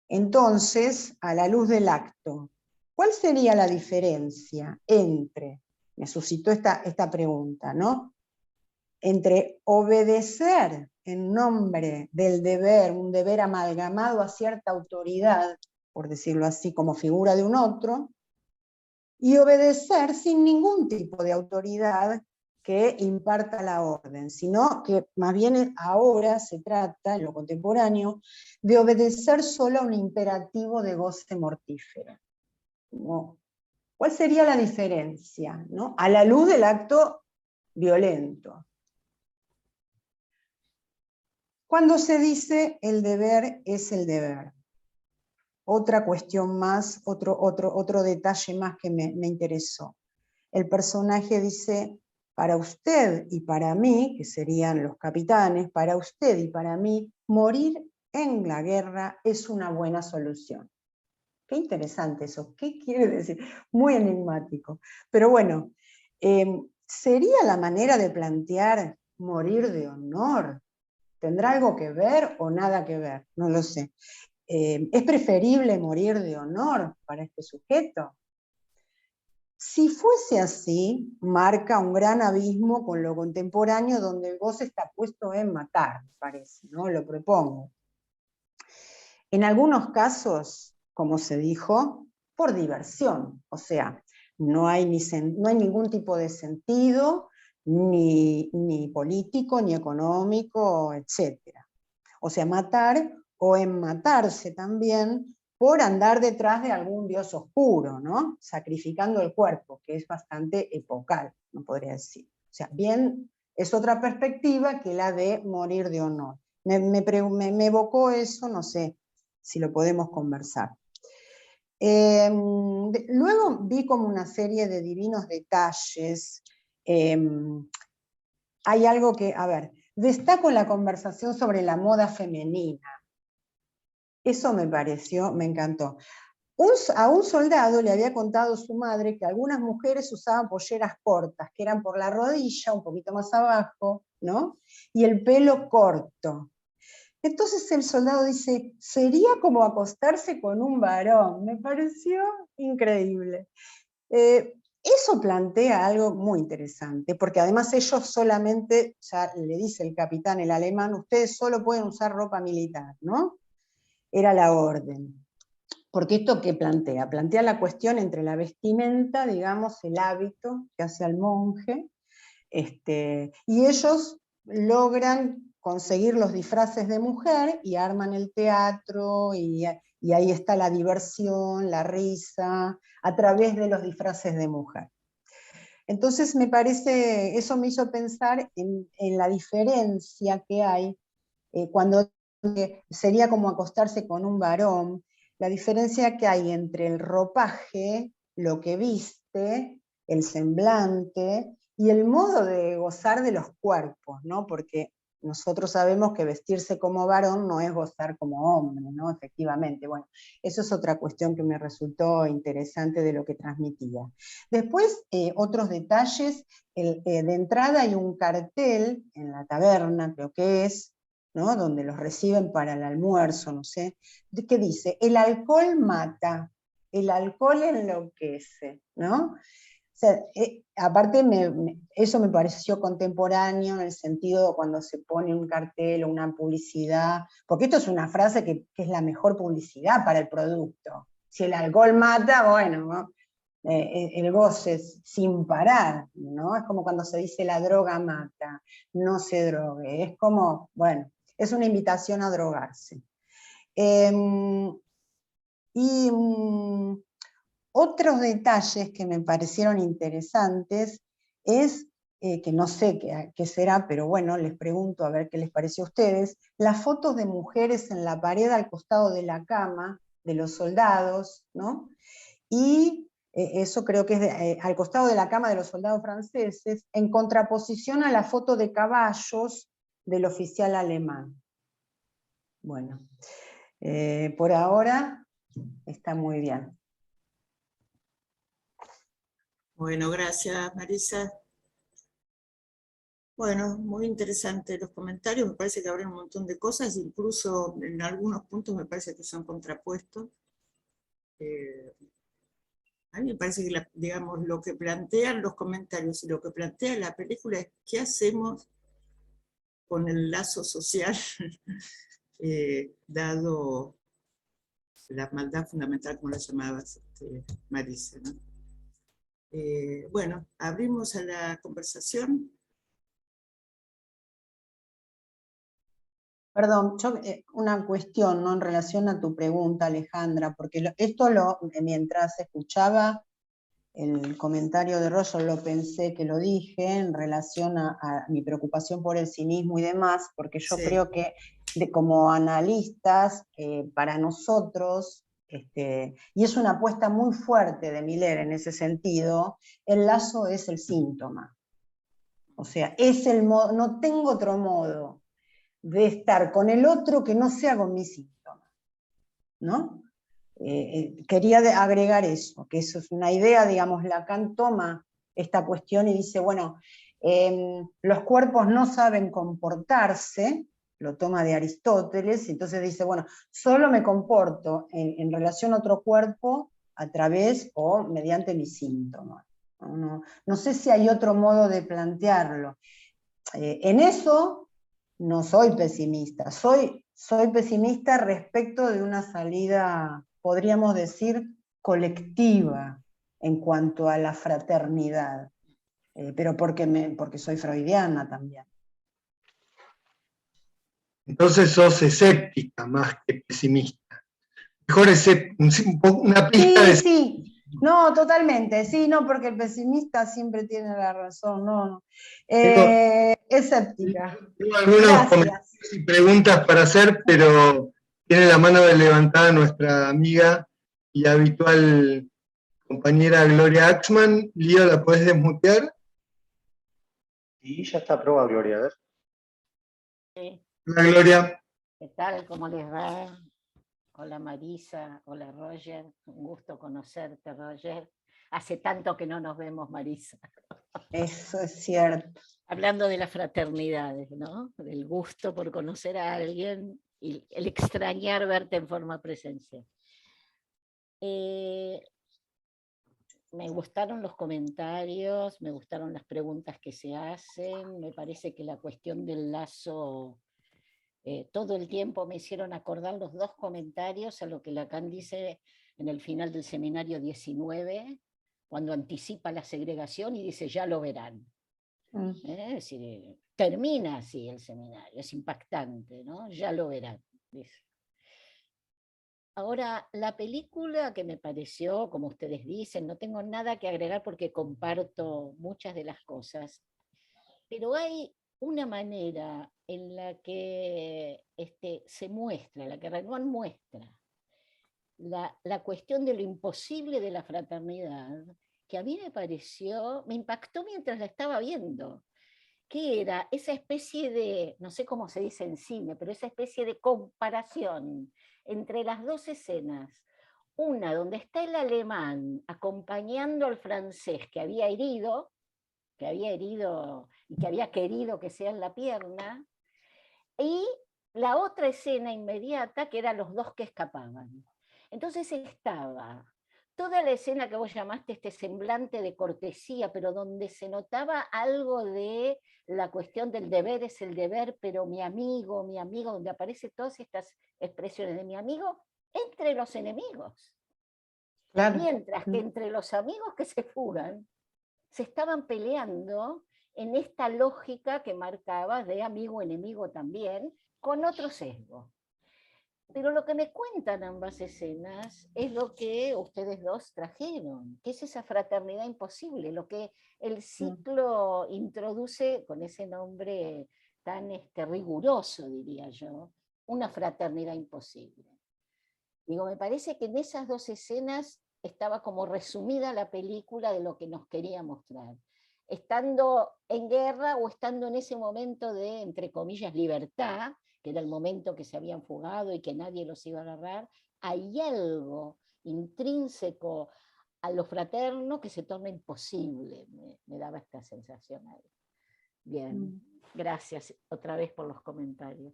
Entonces, a la luz del acto, ¿cuál sería la diferencia entre, me suscitó esta pregunta, ¿no? Entre obedecer en nombre del deber, un deber amalgamado a cierta autoridad, por decirlo así, como figura de un otro, y obedecer sin ningún tipo de autoridad que imparta la orden, sino que más bien ahora se trata, en lo contemporáneo, de obedecer solo a un imperativo de goce mortífero. ¿No? ¿Cuál sería la diferencia, ¿no? A la luz del acto violento? Cuando se dice el deber es el deber. Otra cuestión más, otro detalle más que me interesó. El personaje dice, para usted y para mí, que serían los capitanes, para usted y para mí, morir en la guerra es una buena solución. Qué interesante eso, ¿qué quiere decir? Muy enigmático. Pero bueno, ¿sería la manera de plantear morir de honor? ¿Tendrá algo que ver o nada que ver? No lo sé. ¿Es preferible morir de honor para este sujeto? Si fuese así, marca un gran abismo con lo contemporáneo donde el goce está puesto en matar, me parece, ¿no? Lo propongo. En algunos casos, como se dijo, por diversión, o sea, no hay ningún tipo de sentido, ni político, ni económico, etc. O sea, matar o en matarse también por andar detrás de algún dios oscuro, ¿no? Sacrificando el cuerpo, que es bastante epocal, no podría decir. O sea, bien, es otra perspectiva que la de morir de honor. Me evocó eso, no sé si lo podemos conversar. Luego vi como una serie de divinos detalles. Hay algo que, a ver, destaco la conversación sobre la moda femenina. Eso me pareció, me encantó. A un soldado le había contado su madre que algunas mujeres usaban polleras cortas, que eran por la rodilla, un poquito más abajo, ¿no? Y el pelo corto. Entonces el soldado dice, sería como acostarse con un varón. Me pareció increíble. Eso plantea algo muy interesante, porque además ellos solamente, ya le dice el capitán, el alemán, ustedes solo pueden usar ropa militar, ¿no? Era la orden. Porque esto ¿qué plantea? Plantea la cuestión entre la vestimenta, digamos, el hábito que hace al monje, y ellos logran conseguir los disfraces de mujer y arman el teatro, y ahí está la diversión, la risa, a través de los disfraces de mujer. Entonces me parece, eso me hizo pensar en la diferencia que hay cuando sería como acostarse con un varón, la diferencia que hay entre el ropaje lo que viste, el semblante y el modo de gozar de los cuerpos, ¿no? Porque nosotros sabemos que vestirse como varón no es gozar como hombre, ¿no? Efectivamente, bueno, eso es otra cuestión que me resultó interesante de lo que transmitía. Después, otros detalles, de entrada hay un cartel en la taberna, creo que es, ¿no? Donde los reciben para el almuerzo, no sé, que dice, el alcohol mata, el alcohol enloquece, ¿no? O sea, aparte eso me pareció contemporáneo en el sentido de cuando se pone un cartel o una publicidad, porque esto es una frase que es la mejor publicidad para el producto. Si el alcohol mata, bueno, ¿no? El goce es sin parar, ¿no? Es como cuando se dice la droga mata, no se drogue, es como, bueno, es una invitación a drogarse. Y otros detalles que me parecieron interesantes es, que no sé qué será, pero bueno, les pregunto a ver qué les pareció a ustedes, las fotos de mujeres en la pared al costado de la cama de los soldados, ¿no? Y eso creo que es al costado de la cama de los soldados franceses, en contraposición a la foto de caballos del oficial alemán. Bueno, por ahora está muy bien. Bueno, gracias, Marisa. Bueno, muy interesante los comentarios, me parece que habrá un montón de cosas, incluso en algunos puntos me parece que son contrapuestos. A mí me parece que, digamos, lo que plantean los comentarios y lo que plantea la película es qué hacemos con el lazo social dado la maldad fundamental, como la llamabas, Marisa, ¿no? Bueno, abrimos a la conversación. Perdón, una cuestión, ¿no? En relación a tu pregunta, Alejandra, porque mientras escuchaba el comentario de Roger lo pensé que lo dije en relación a mi preocupación por el cinismo y demás, porque yo creo que como analistas, para nosotros, y es una apuesta muy fuerte de Miller en ese sentido, el lazo es el síntoma. O sea, es el modo, no tengo otro modo de estar con el otro que no sea con mi síntoma, ¿no? Quería agregar eso, que eso es una idea, digamos, Lacan toma esta cuestión y dice, bueno, los cuerpos no saben comportarse, lo toma de Aristóteles, entonces dice, bueno, solo me comporto en relación a otro cuerpo a través o mediante mis síntomas. No sé si hay otro modo de plantearlo. En eso no soy pesimista, soy pesimista respecto de una salida, podríamos decir, colectiva en cuanto a la fraternidad, pero porque soy freudiana también. Entonces sos escéptica más que pesimista. Mejor una pista de... Sí, no, totalmente, sí, no, porque el pesimista siempre tiene la razón, no. Escéptica. Tengo algunos comentarios y preguntas para hacer, pero tiene la mano levantada nuestra amiga y habitual compañera Gloria Axman. Lío, ¿la podés desmutear? Sí, ya está aprobada, Gloria, a ver. Sí. Hola, Gloria. ¿Qué tal? ¿Cómo les va? Hola Marisa, hola Roger, un gusto conocerte, Roger. Hace tanto que no nos vemos, Marisa. Eso es cierto. Hablando de las fraternidades, ¿no? Del gusto por conocer a alguien y el extrañar verte en forma presencial. Me gustaron los comentarios, me gustaron las preguntas que se hacen, me parece que la cuestión del lazo... todo el tiempo me hicieron acordar los dos comentarios a lo que Lacan dice en el final del seminario 19, cuando anticipa la segregación y dice, ya lo verán. Es decir, termina así el seminario, es impactante, ¿no? Ya lo verán, dice. Ahora, la película que me pareció, como ustedes dicen, no tengo nada que agregar porque comparto muchas de las cosas, pero hay una manera en la que se muestra, la que Renoir muestra la cuestión de lo imposible de la fraternidad, que a mí me impactó mientras la estaba viendo, que era esa especie de, no sé cómo se dice en cine, pero esa especie de comparación entre las dos escenas. Una donde está el alemán acompañando al francés que había herido y que había querido que sea en la pierna, y la otra escena inmediata que eran los dos que escapaban. Entonces estaba toda la escena que vos llamaste este semblante de cortesía, pero donde se notaba algo de la cuestión del deber es el deber, pero mi amigo, donde aparecen todas estas expresiones de mi amigo entre los enemigos. Claro. Mientras que entre los amigos que se fugan, se estaban peleando en esta lógica que marcaba de amigo-enemigo también, con otro sesgo. Pero lo que me cuentan ambas escenas es lo que ustedes dos trajeron, que es esa fraternidad imposible, lo que el ciclo introduce con ese nombre tan riguroso, diría yo, una fraternidad imposible. Digo, me parece que en esas dos escenas estaba como resumida la película de lo que nos quería mostrar. Estando en guerra o estando en ese momento de, entre comillas, libertad, que era el momento que se habían fugado y que nadie los iba a agarrar, hay algo intrínseco a lo fraterno que se torna imposible. Me daba esta sensación ahí. Bien, gracias otra vez por los comentarios.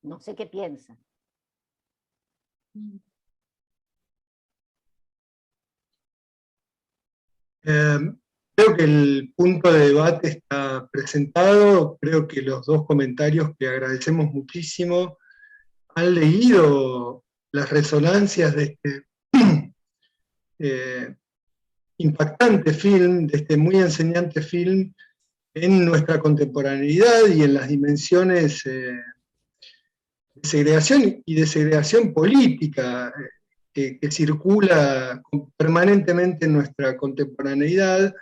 No sé qué piensan. Creo que el punto de debate está presentado, creo que los dos comentarios que agradecemos muchísimo han leído las resonancias de este impactante film, de este muy enseñante film en nuestra contemporaneidad y en las dimensiones de segregación y de segregación política que circula permanentemente en nuestra contemporaneidad.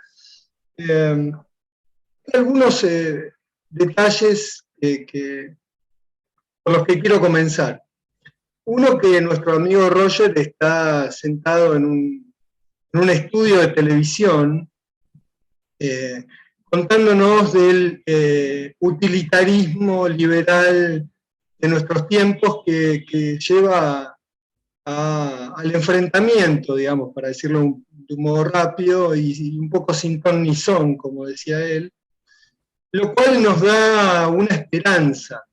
Algunos detalles por los que quiero comenzar. Uno, que nuestro amigo Roger está sentado en un estudio de televisión contándonos del utilitarismo liberal de nuestros tiempos que lleva al enfrentamiento, digamos, para decirlo de un modo rápido y un poco sin ton ni son, como decía él, lo cual nos da una esperanza,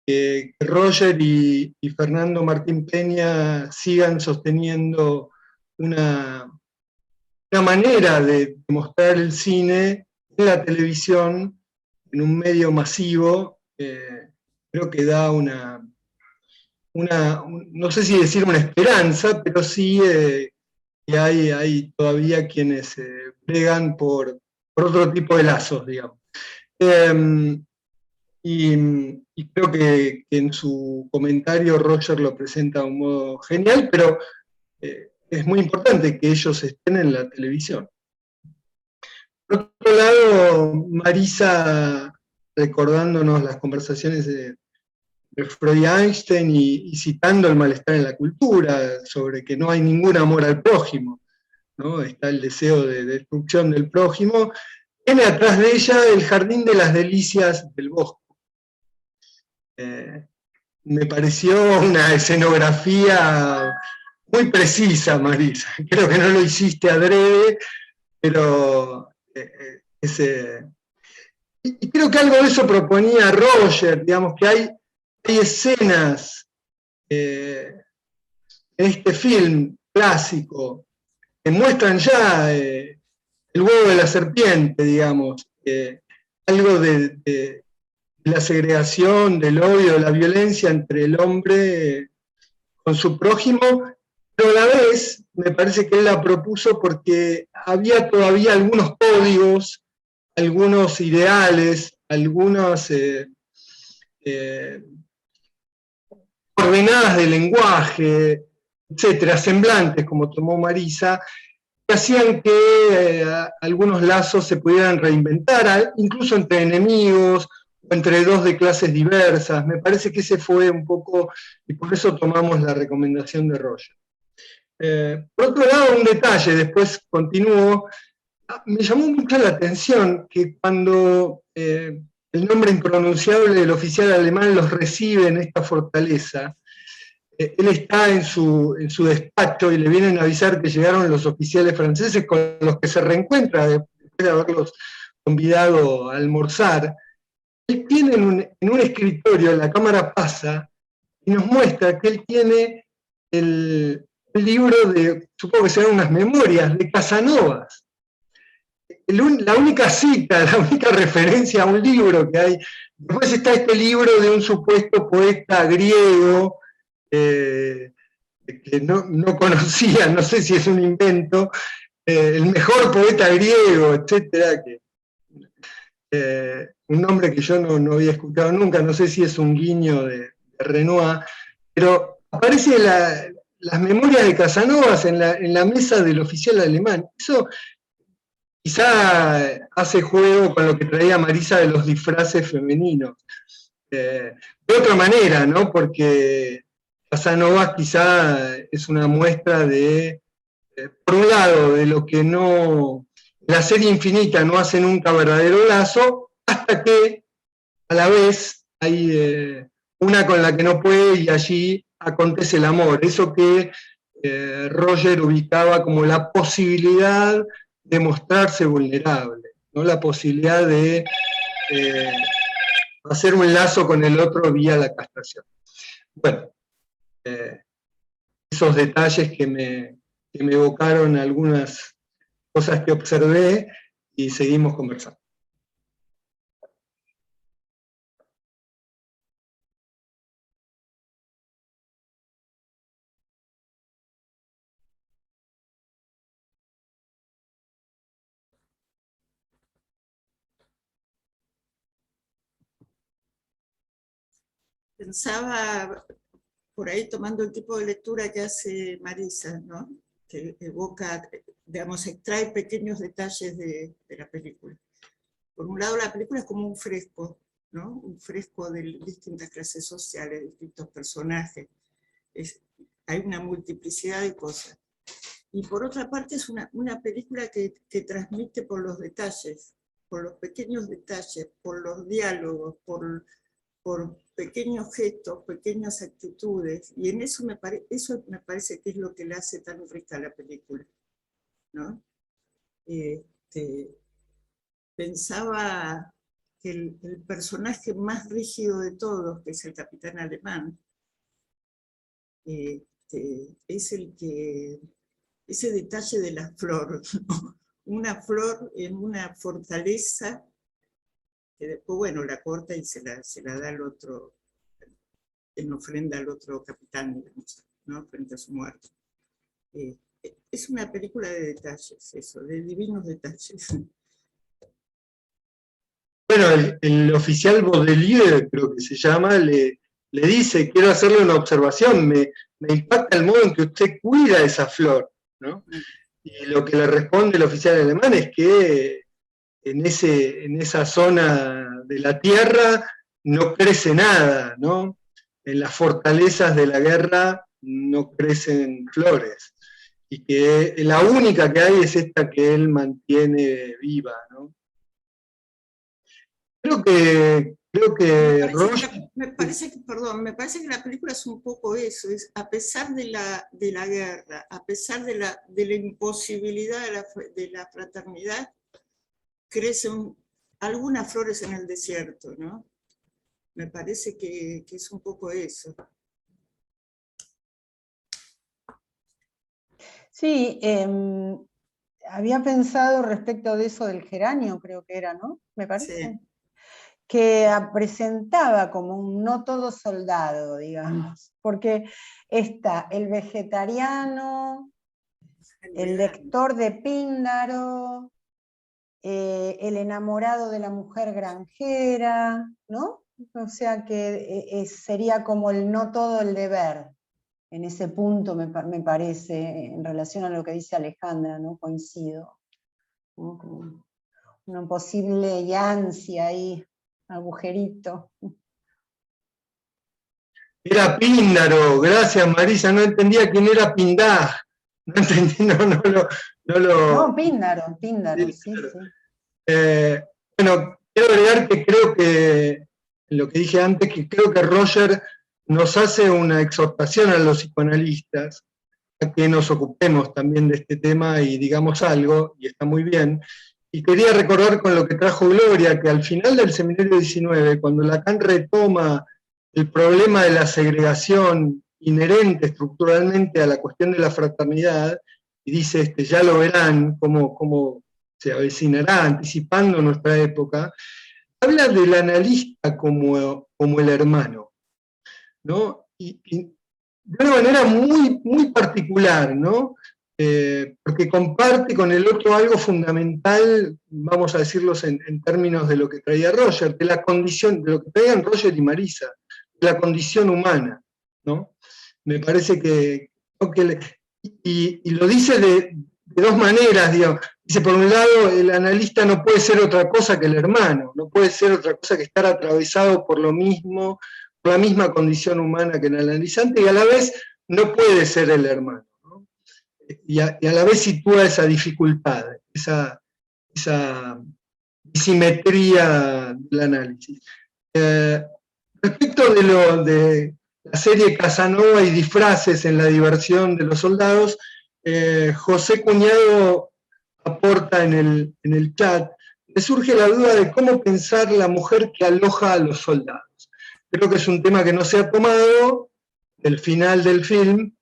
que Roger y Fernando Martín Peña sigan sosteniendo una manera de mostrar el cine en la televisión, en un medio masivo. Creo que da no sé si decir una esperanza, pero sí que hay todavía quienes bregan por otro tipo de lazos, digamos. Y creo que en su comentario Roger lo presenta de un modo genial, pero es muy importante que ellos estén en la televisión. Por otro lado, Marisa, recordándonos las conversaciones de Freud y Einstein y citando el malestar en la cultura, sobre que no hay ningún amor al prójimo, ¿no? Está el deseo de destrucción del prójimo, tiene atrás de ella el jardín de las delicias del bosque. Me pareció una escenografía muy precisa, Marisa. Creo que no lo hiciste adrede, pero y creo que algo de eso proponía Roger, digamos, que hay escenas en este film clásico que muestran ya el huevo de la serpiente, digamos, algo de la segregación, del odio, de la violencia entre el hombre con su prójimo, pero a la vez me parece que él la propuso porque había todavía algunos códigos, algunos ideales, algunas coordenadas de lenguaje, etcétera, semblantes, como tomó Marisa, que hacían que algunos lazos se pudieran reinventar, incluso entre enemigos, entre dos de clases diversas. Me parece que ese fue un poco, y por eso tomamos la recomendación de Roger. Por otro lado, un detalle, después continúo, me llamó mucho la atención que cuando el nombre impronunciable del oficial alemán los recibe en esta fortaleza, él está en su despacho y le vienen a avisar que llegaron los oficiales franceses con los que se reencuentra después de haberlos convidado a almorzar. Él tiene en un escritorio, en la cámara pasa, y nos muestra que él tiene el libro de, supongo que serán unas memorias, de Casanovas. La única cita, la única referencia a un libro que hay. Después está este libro de un supuesto poeta griego, que no conocía, no sé si es un invento, el mejor poeta griego, etcétera, un nombre que yo no había escuchado nunca, no sé si es un guiño de Renoir, pero aparece las memorias de Casanovas en la mesa del oficial alemán. Eso quizá hace juego con lo que traía Marisa de los disfraces femeninos. De otra manera, ¿no? Porque Casanovas quizá es una muestra de, por un lado, de lo que la serie infinita no hace nunca verdadero lazo, hasta que a la vez hay una con la que no puede y allí acontece el amor. Eso que Roger ubicaba como la posibilidad de mostrarse vulnerable, ¿no? La posibilidad de hacer un lazo con el otro vía la castración. Bueno, esos detalles que me evocaron algunas cosas que observé y seguimos conversando. Pensaba, por ahí tomando el tipo de lectura que hace Marisa, ¿no? Que evoca, digamos, extrae pequeños detalles de la película. Por un lado, la película es como un fresco, ¿no? Un fresco de distintas clases sociales, distintos personajes. Hay una multiplicidad de cosas. Y por otra parte es una película que transmite por los detalles, por los pequeños detalles, por los diálogos, por pequeños gestos, pequeñas actitudes, y en eso me parece que es lo que le hace tan rica a la película, ¿no? Pensaba que el personaje más rígido de todos, que es el capitán alemán, es ese detalle de la flor, ¿no? Una flor en una fortaleza que después, bueno, la corta y se la da al otro, en ofrenda al otro capitán, digamos, ¿no? Frente a su muerte. Es una película de detalles, eso, de divinos detalles. Bueno, el oficial Baudelaire, creo que se llama, le dice, quiero hacerle una observación, me impacta el modo en que usted cuida esa flor, ¿no? Y lo que le responde el oficial alemán es que en esa zona de la tierra no crece nada, ¿no? En las fortalezas de la guerra no crecen flores, y que la única que hay es esta que él mantiene viva, ¿no? Creo que me parece que la película es un poco eso, es a pesar de la guerra, a pesar de la imposibilidad de la fraternidad, crecen algunas flores en el desierto, ¿no? Me parece que es un poco eso. Sí, había pensado respecto de eso del geranio, creo que era, ¿no? Me parece. Sí. Que presentaba como un no todo soldado, digamos, porque está el vegetariano, el lector de Píndaro, el enamorado de la mujer granjera, ¿no? O sea que sería como el no todo el deber. En ese punto me parece, en relación a lo que dice Alejandra, ¿no? Coincido, ¿no? Como una posible ansia ahí. agujerito. Era Píndaro, gracias Marisa, no entendía quién era Pindá. No entendí, No, Píndaro, Sí, sí, claro. sí. Bueno, quiero agregar que creo que, lo que dije antes, que creo que Roger nos hace una exhortación a los psicoanalistas a que nos ocupemos también de este tema y digamos algo, y está muy bien. Y quería recordar con lo que trajo Gloria, que al final del seminario 19, cuando Lacan retoma el problema de la segregación inherente estructuralmente a la cuestión de la fraternidad, y dice, ya lo verán, cómo se avecinará anticipando nuestra época, habla del analista como el hermano, ¿no? Y de una manera muy, muy particular, ¿no? Porque comparte con el otro algo fundamental, vamos a decirlos en términos de lo que traía Roger, de la condición, de lo que traían Roger y Marisa, de la condición humana, ¿no? Me parece que y lo dice de dos maneras, digamos. Dice, por un lado, el analista no puede ser otra cosa que el hermano, no puede ser otra cosa que estar atravesado por lo mismo, por la misma condición humana que el analizante, y a la vez no puede ser el hermano, ¿no? Y a la vez sitúa esa dificultad, esa simetría del análisis. Respecto de la serie Casanova y disfraces en la diversión de los soldados, José Cuñado aporta en el chat, me surge la duda de cómo pensar la mujer que aloja a los soldados. Creo que es un tema que no se ha tomado del final del film,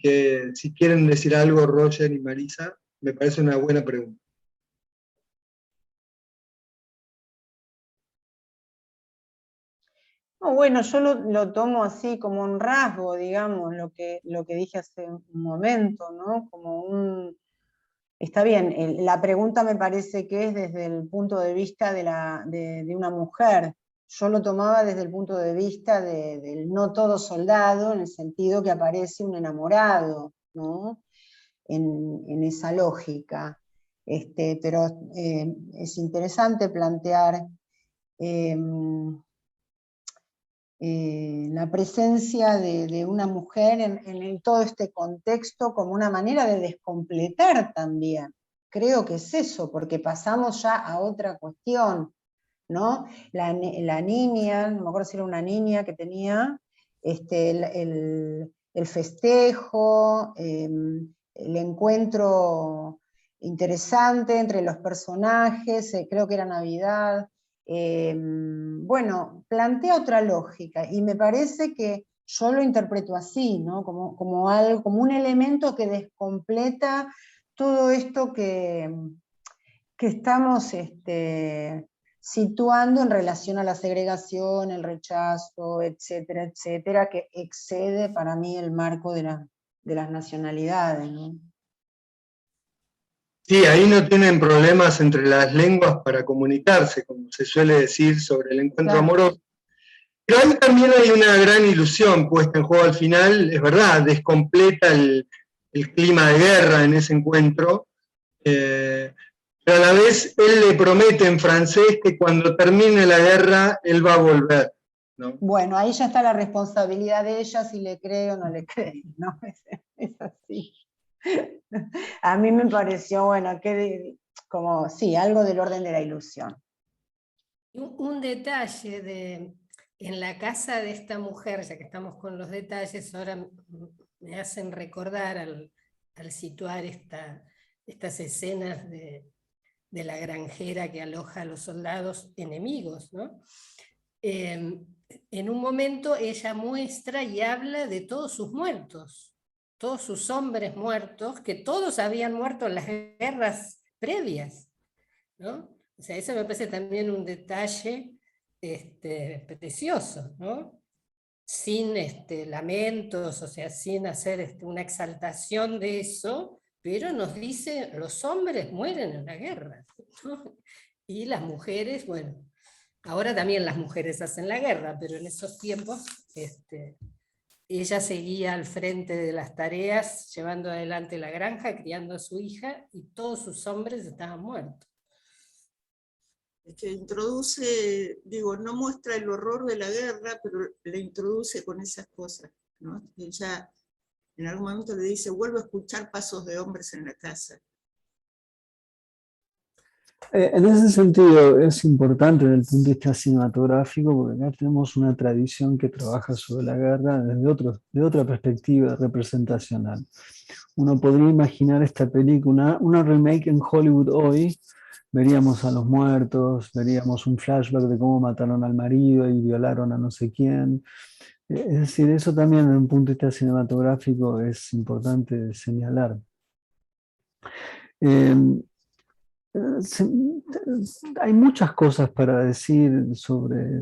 que si quieren decir algo Roger y Marisa, me parece una buena pregunta. No, bueno, yo lo tomo así como un rasgo, digamos, lo que dije hace un momento, ¿no? Está bien, la pregunta me parece que es desde el punto de vista de una mujer. Yo lo tomaba desde el punto de vista del no todo soldado, en el sentido que aparece un enamorado, ¿no? En esa lógica. Pero es interesante plantear la presencia de una mujer en todo este contexto como una manera de descompletar también. Creo que es eso, porque pasamos ya a otra cuestión, ¿no? La niña, no me acuerdo si era una niña que tenía el festejo, el encuentro interesante entre los personajes, creo que era Navidad. Bueno, plantea otra lógica y me parece que yo lo interpreto así, ¿no? como un elemento que descompleta todo esto que estamos situando en relación a la segregación, el rechazo, etcétera, etcétera, que excede para mí el marco de las nacionalidades, ¿no? Sí, ahí no tienen problemas entre las lenguas para comunicarse, como se suele decir sobre el encuentro amoroso. Pero ahí también hay una gran ilusión puesta en juego al final, es verdad, descompleta el clima de guerra en ese encuentro, pero a la vez él le promete en francés que cuando termine la guerra él va a volver, ¿no? Bueno, ahí ya está la responsabilidad de ella, si le cree o no le cree, ¿no? Es así. A mí me pareció, bueno, como, sí, algo del orden de la ilusión. Un detalle en la casa de esta mujer, ya que estamos con los detalles, ahora me hacen recordar al situar estas escenas de la granjera que aloja a los soldados enemigos, ¿no? En un momento ella muestra y habla de todos sus muertos, todos sus hombres muertos, que todos habían muerto en las guerras previas, ¿no? O sea, eso me parece también un detalle precioso, ¿no? Sin lamentos, o sea, sin hacer una exaltación de eso, pero nos dice, los hombres mueren en la guerra, ¿no? Y las mujeres, bueno, ahora también las mujeres hacen la guerra, pero en esos tiempos ella seguía al frente de las tareas, llevando adelante la granja, criando a su hija, y todos sus hombres estaban muertos. Es que introduce, digo, no muestra el horror de la guerra, pero le introduce con esas cosas, ¿no? Ella en algún momento le dice, vuelvo a escuchar pasos de hombres en la casa. En ese sentido es importante desde el punto de vista cinematográfico, porque acá tenemos una tradición que trabaja sobre la guerra de otra perspectiva representacional. Uno podría imaginar esta película, una remake en Hollywood hoy, veríamos a los muertos, veríamos un flashback de cómo mataron al marido y violaron a no sé quién. Es decir, eso también desde un punto de vista cinematográfico es importante señalar. Hay muchas cosas para decir sobre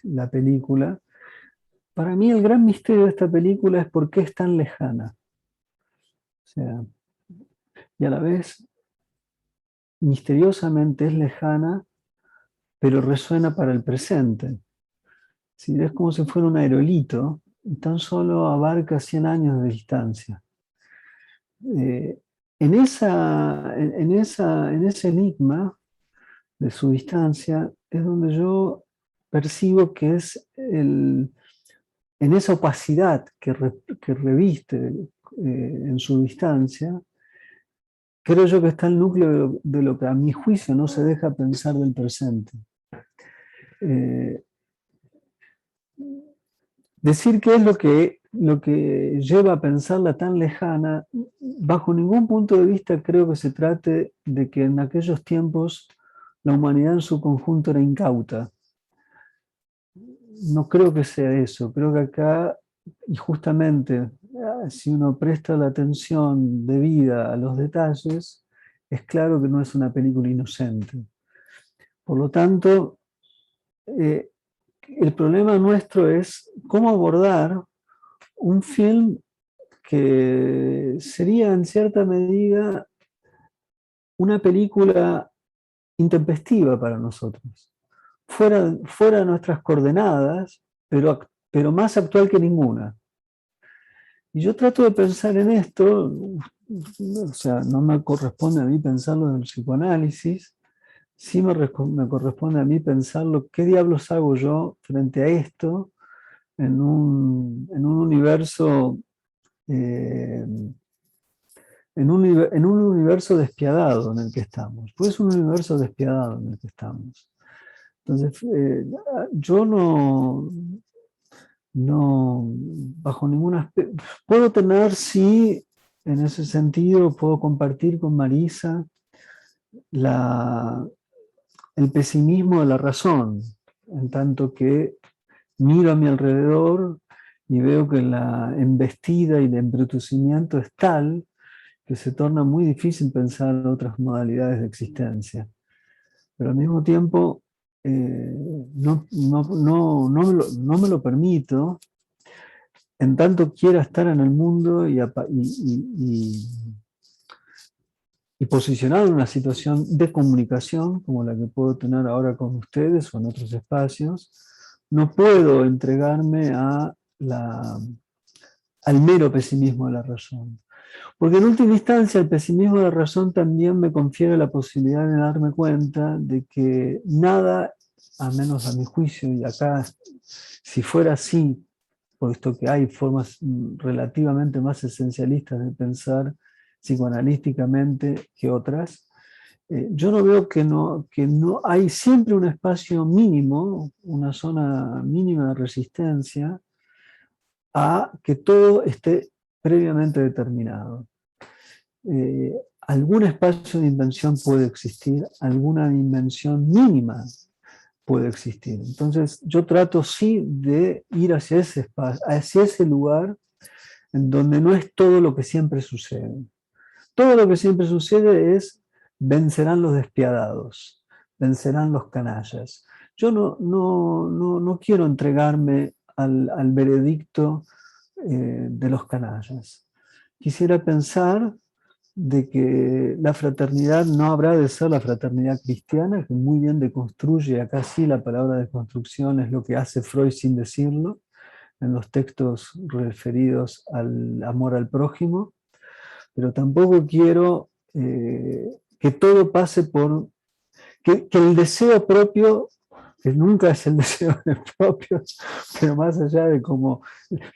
la película. Para mí el gran misterio de esta película es por qué es tan lejana. O sea, y a la vez misteriosamente es lejana, pero resuena para el presente. ¿Sí? Es como si fuera un aerolito y tan solo abarca 100 años de distancia. En ese enigma de su distancia es donde yo percibo que es en esa opacidad que reviste en su distancia, creo yo que está el núcleo de lo que a mi juicio no se deja pensar del presente. Decir qué es lo que lleva a pensarla tan lejana, bajo ningún punto de vista creo que se trate de que en aquellos tiempos la humanidad en su conjunto era incauta. No creo que sea eso, creo que acá, y justamente si uno presta la atención debida a los detalles, es claro que no es una película inocente. Por lo tanto, el problema nuestro es cómo abordar un film que sería en cierta medida una película intempestiva para nosotros, fuera de nuestras coordenadas, pero más actual que ninguna. Y yo trato de pensar en esto, o sea, no me corresponde a mí pensarlo en el psicoanálisis, sí me corresponde a mí pensarlo, ¿qué diablos hago yo frente a esto en un universo en un universo despiadado en el que estamos? Pues es un universo despiadado en el que estamos. Entonces, yo no, bajo ningún aspecto, puedo tener, sí, en ese sentido, puedo compartir con Marisa el pesimismo de la razón, en tanto que miro a mi alrededor y veo que la embestida y el embrutecimiento es tal que se torna muy difícil pensar en otras modalidades de existencia. Pero al mismo tiempo, no me lo permito, en tanto quiera estar en el mundo y posicionado en una situación de comunicación, como la que puedo tener ahora con ustedes o en otros espacios, no puedo entregarme al mero pesimismo de la razón. Porque en última instancia el pesimismo de la razón también me confiere la posibilidad de darme cuenta de que nada, a menos a mi juicio, y acá si fuera así, puesto que hay formas relativamente más esencialistas de pensar psicoanalíticamente que otras, yo no veo que no hay siempre un espacio mínimo, una zona mínima de resistencia a que todo esté previamente determinado. Algún espacio de invención puede existir, alguna dimensión mínima puede existir. Entonces yo trato sí de ir hacia ese espacio, hacia ese lugar en donde no es todo lo que siempre sucede. Todo lo que siempre sucede es vencerán los despiadados, vencerán los canallas. Yo no quiero entregarme al veredicto de los canallas. Quisiera pensar de que la fraternidad no habrá de ser la fraternidad cristiana, que muy bien deconstruye, acá sí la palabra deconstrucción es lo que hace Freud sin decirlo, en los textos referidos al amor al prójimo, pero tampoco quiero que todo pase por, que el deseo propio, que nunca es el deseo propio, pero más allá de cómo...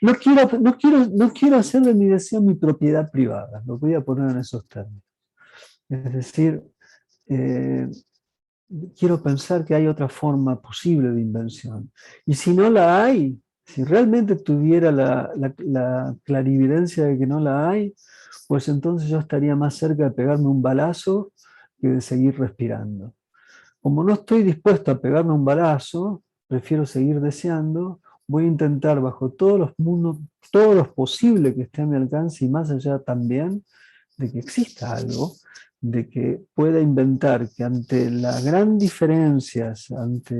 No quiero hacer de mi deseo mi propiedad privada, lo voy a poner en esos términos. Es decir, quiero pensar que hay otra forma posible de invención. Y si no la hay, si realmente tuviera la clarividencia de que no la hay, pues entonces yo estaría más cerca de pegarme un balazo que de seguir respirando. Como no estoy dispuesto a pegarme un balazo, prefiero seguir deseando, voy a intentar bajo todos los mundos, todo lo posible que esté a mi alcance y más allá también de que exista algo, de que pueda inventar que ante las grandes diferencias, ante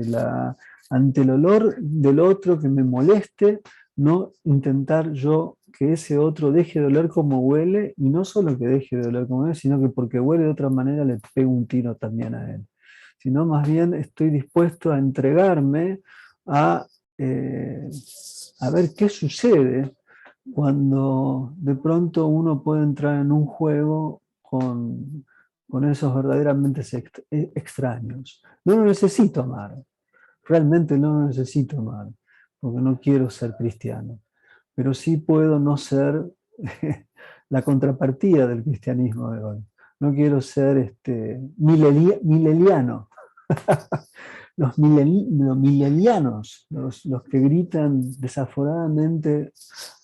el olor del otro que me moleste, no intentar yo que ese otro deje de oler como huele, y no solo que deje de oler como huele, sino que porque huele de otra manera le pego un tiro también a él. Sino más bien estoy dispuesto a entregarme a ver qué sucede cuando de pronto uno puede entrar en un juego con esos verdaderamente extraños. No lo necesito amar, realmente no lo necesito amar, porque no quiero ser cristiano, pero sí puedo no ser la contrapartida del cristianismo de hoy. No quiero ser mileliano. Los milelianos, los que gritan desaforadamente,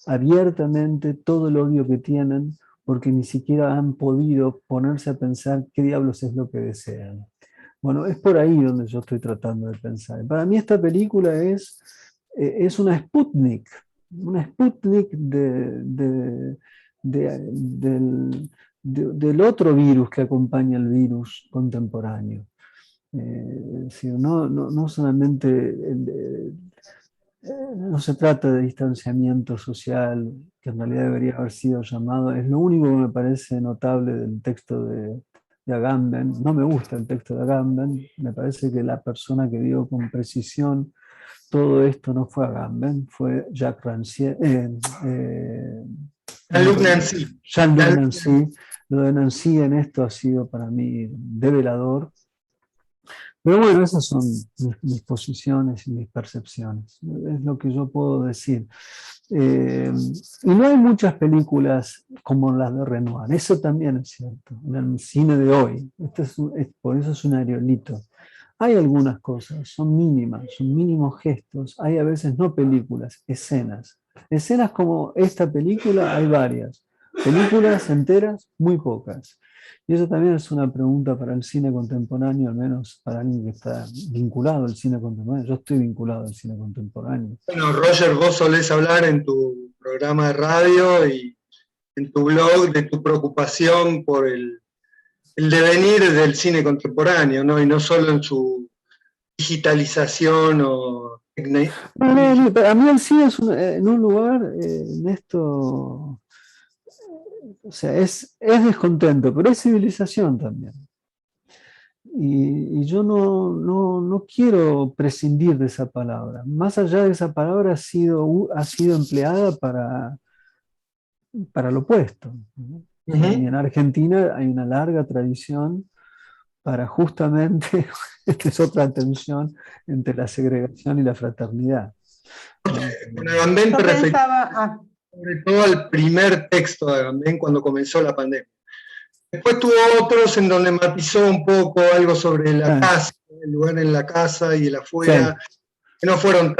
abiertamente, todo el odio que tienen, porque ni siquiera han podido ponerse a pensar qué diablos es lo que desean. Bueno, es por ahí donde yo estoy tratando de pensar. Para mí esta película es una Sputnik del otro virus que acompaña el virus contemporáneo. No solamente no se trata de distanciamiento social, que en realidad debería haber sido llamado, es lo único que me parece notable del texto de Agamben. No me gusta el texto de Agamben, me parece que la persona que dio con precisión todo esto no fue Agamben, fue Jacques Rancière. Jean-Luc Nancy. Jean-Luc Nancy. Lo de Nancy en esto ha sido para mí develador. Pero bueno, esas son mis posiciones y mis percepciones. Es lo que yo puedo decir. Y no hay muchas películas como las de Renoir. Eso también es cierto. En el cine de hoy. Por eso es un aerolito. Hay algunas cosas, son mínimas, son mínimos gestos. Hay a veces no películas, escenas. Escenas como esta película hay varias. Películas enteras, muy pocas. Y eso también es una pregunta para el cine contemporáneo, al menos para alguien que está vinculado al cine contemporáneo. Yo estoy vinculado al cine contemporáneo. Bueno, Roger, vos solés hablar en tu programa de radio y en tu blog de tu preocupación por el devenir del cine contemporáneo, ¿no? Y no solo en su digitalización o... Para mí el cine es en un lugar, en esto... O sea, es descontento, pero es civilización también. Y yo no quiero prescindir de esa palabra. Más allá de esa palabra ha sido empleada para lo opuesto, ¿no? Y en Argentina hay una larga tradición para justamente, esta es otra tensión entre la segregación y la fraternidad. Con Agamben te referís sobre todo al primer texto de Agamben cuando comenzó la pandemia. Después tuvo otros en donde matizó un poco algo sobre la casa, el lugar en la casa y el afuera, que no fueron